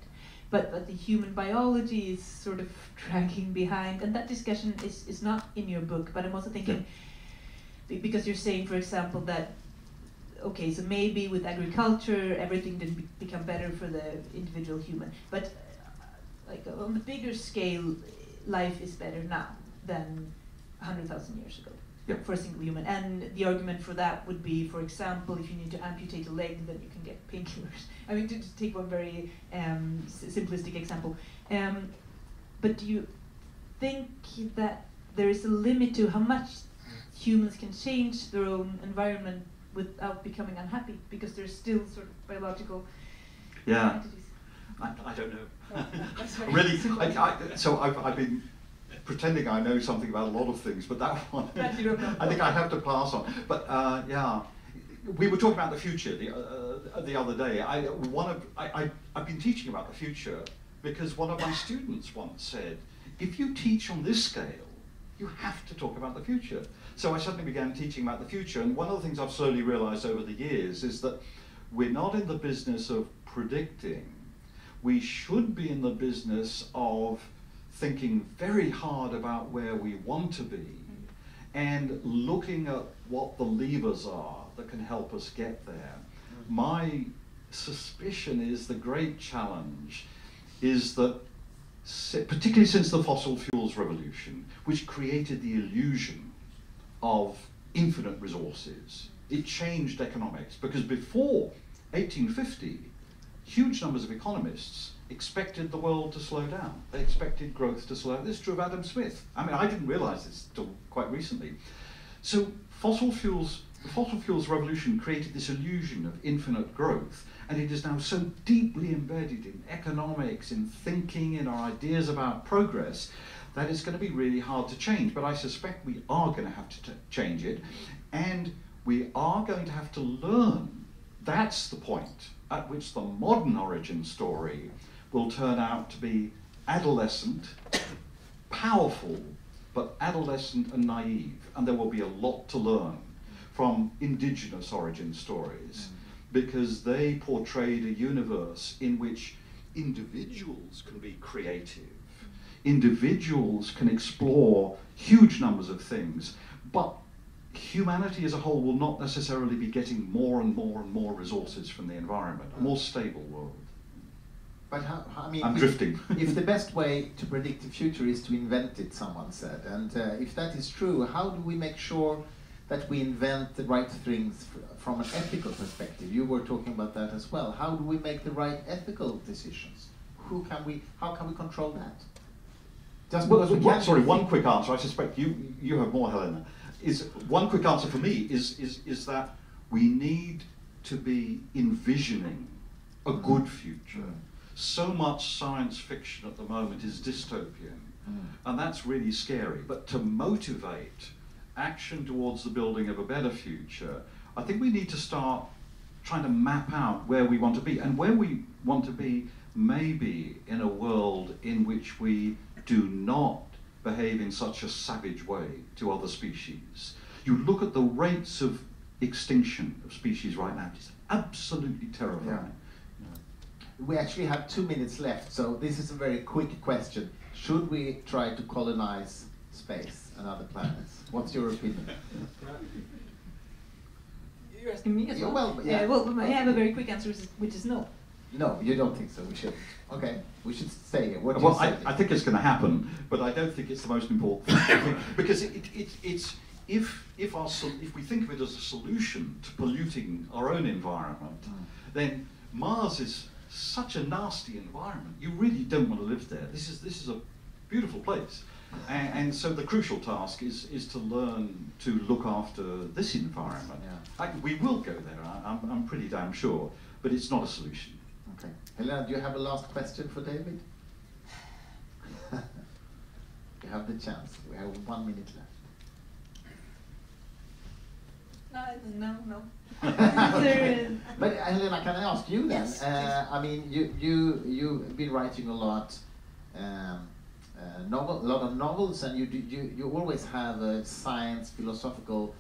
Speaker 2: But the human biology is sort of dragging behind, and that discussion is not in your book. But I'm also thinking, because you're saying, for example, that okay, so maybe with agriculture everything didn't become better for the individual human, but like on the bigger scale, life is better now than 100,000 years ago for a single human. And the argument for that would be, for example, if you need to amputate a leg, then you can get painkillers. I mean, to take one very simplistic example. But do you think that there is a limit to how much humans can change their own environment without becoming unhappy, because there's still sort of biological entities?
Speaker 3: I don't know. Really, so I've been pretending I know something about a lot of things, but that one I think I have to pass on. But yeah, we were talking about the future the other day. I've been teaching about the future because one of my students once said, if you teach on this scale, you have to talk about the future. So I suddenly began teaching about the future, and one of the things I've slowly realized over the years is that we're not in the business of predicting. We should be in the business of thinking very hard about where we want to be and looking at what the levers are that can help us get there. My suspicion is the great challenge is that, particularly since the fossil fuels revolution, which created the illusion of infinite resources, it changed economics, because before 1850, huge numbers of economists expected the world to slow down. They expected growth to slow down. This is true of Adam Smith. I mean, I didn't realize this until quite recently. So the fossil fuels revolution created this illusion of infinite growth, and it is now so deeply embedded in economics, in thinking, in our ideas about progress, that it's going to be really hard to change. But I suspect we are going to have to change it, and we are going to have to learn. That's the point at which the modern origin story will turn out to be adolescent, powerful, but adolescent and naive. And there will be a lot to learn from indigenous origin stories, because they portrayed a universe in which individuals can be creative, individuals can explore huge numbers of things, but humanity as a whole will not necessarily be getting more and more and more resources from the environment, a more stable world.
Speaker 1: But I mean,
Speaker 3: I'm drifting.
Speaker 1: If the best way to predict the future is to invent it, someone said, and if that is true, how do we make sure that we invent the right things from an ethical perspective? You were talking about that as well. How do we make the right ethical decisions? How can we control that? Just because we can't.
Speaker 3: Sorry, one quick answer. I suspect you have more, Helena. One quick answer for me is that we need to be envisioning a good future. So much science fiction at the moment is dystopian, and that's really scary. But to motivate action towards the building of a better future, I think we need to start trying to map out where we want to be. And where we want to be may be in a world in which we do not behave in such a savage way to other species. You look at the rates of extinction of species right now, it's absolutely terrifying.
Speaker 1: Yeah. We actually have 2 minutes left, so this is a very quick question. Should we try to colonize space and other planets? What's your opinion?
Speaker 2: You're asking me as well?
Speaker 1: Well, yeah.
Speaker 2: Well, I have a very quick answer, which is no.
Speaker 1: No, you don't think so. We should. Okay, we should stay here. What do
Speaker 3: Well,
Speaker 1: you say?
Speaker 3: I think it's going to happen, but I don't think it's the most important thing, because it's if we think of it as a solution to polluting our own environment, then Mars is such a nasty environment. You really don't want to live there. This is a beautiful place, and so the crucial task is to learn to look after this environment.
Speaker 1: Yeah.
Speaker 3: We will go there. I'm pretty damn sure, but it's not a solution.
Speaker 1: Okay. Helena, do you have a last question for David? You have the chance. We have 1 minute left.
Speaker 2: No.
Speaker 1: But Helena, can I ask you then?
Speaker 2: Yes,
Speaker 1: I mean, you've been writing a lot, a lot of novels, and you always have a science, philosophical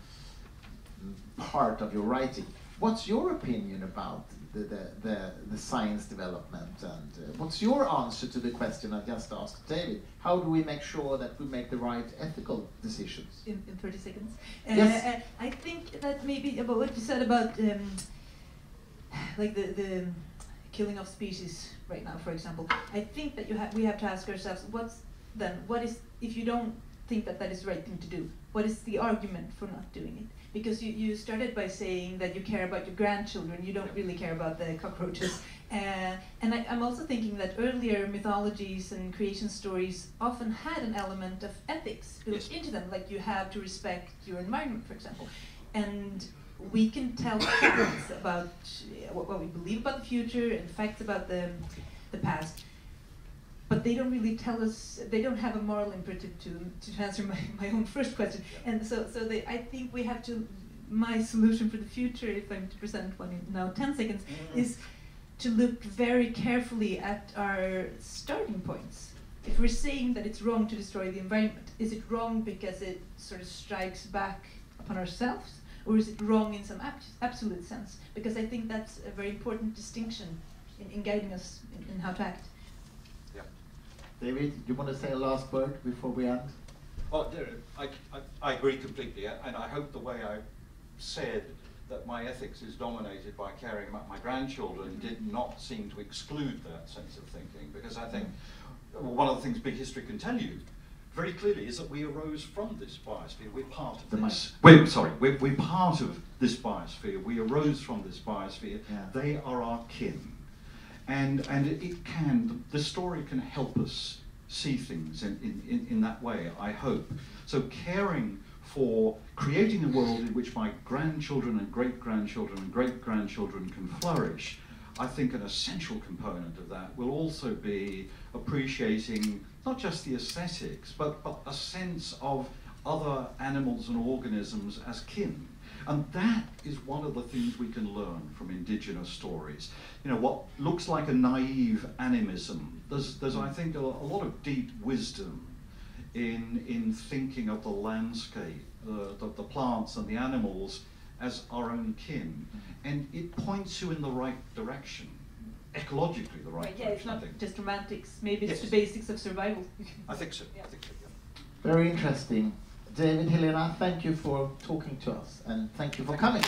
Speaker 1: part of your writing. What's your opinion about the science development, and what's your answer to the question I just asked David? How do we make sure that we make the right ethical decisions?
Speaker 2: In 30 seconds.
Speaker 1: Yes.
Speaker 2: I think that maybe about what you said about like the killing of species right now, for example. I think that we have to ask ourselves, what is, if you don't think that is the right thing to do, what is the argument for not doing it? Because you started by saying that you care about your grandchildren, you don't really care about the cockroaches. And I'm also thinking that earlier mythologies and creation stories often had an element of ethics built into them, like you have to respect your environment, for example. And we can tell facts about what we believe about the future and facts about the past. But they don't really tell us, they don't have a moral imperative to answer my own first question. And so I think we have to, my solution for the future, if I'm to present one in now 10 seconds, is to look very carefully at our starting points. If we're saying that it's wrong to destroy the environment, is it wrong because it sort of strikes back upon ourselves? Or is it wrong in some absolute sense? Because I think that's a very important distinction in guiding us in how to act.
Speaker 1: David, do you want to say a last word before we end?
Speaker 3: Oh, I agree completely, and I hope the way I said that my ethics is dominated by caring about my grandchildren did not seem to exclude that sense of thinking, because I think one of the things big history can tell you very clearly is that we arose from this biosphere. We're part of this. We're part of this biosphere. We arose from this biosphere. Yeah. They are our kin. And the story can help us see things in that way, I hope. So caring for creating a world in which my grandchildren and great-grandchildren and great-grandchildren can flourish, I think an essential component of that will also be appreciating not just the aesthetics, but a sense of other animals and organisms as kin. And that is one of the things we can learn from indigenous stories. You know, what looks like a naive animism, there's I think, a lot of deep wisdom in thinking of the landscape, the plants and the animals as our own kin. And it points you in the right direction, ecologically the right direction.
Speaker 2: Yeah, it's not just romantics, maybe it's the basics of survival.
Speaker 3: I think so, yeah.
Speaker 1: Very interesting. David, Helena, thank you for talking to us, and thank you for coming.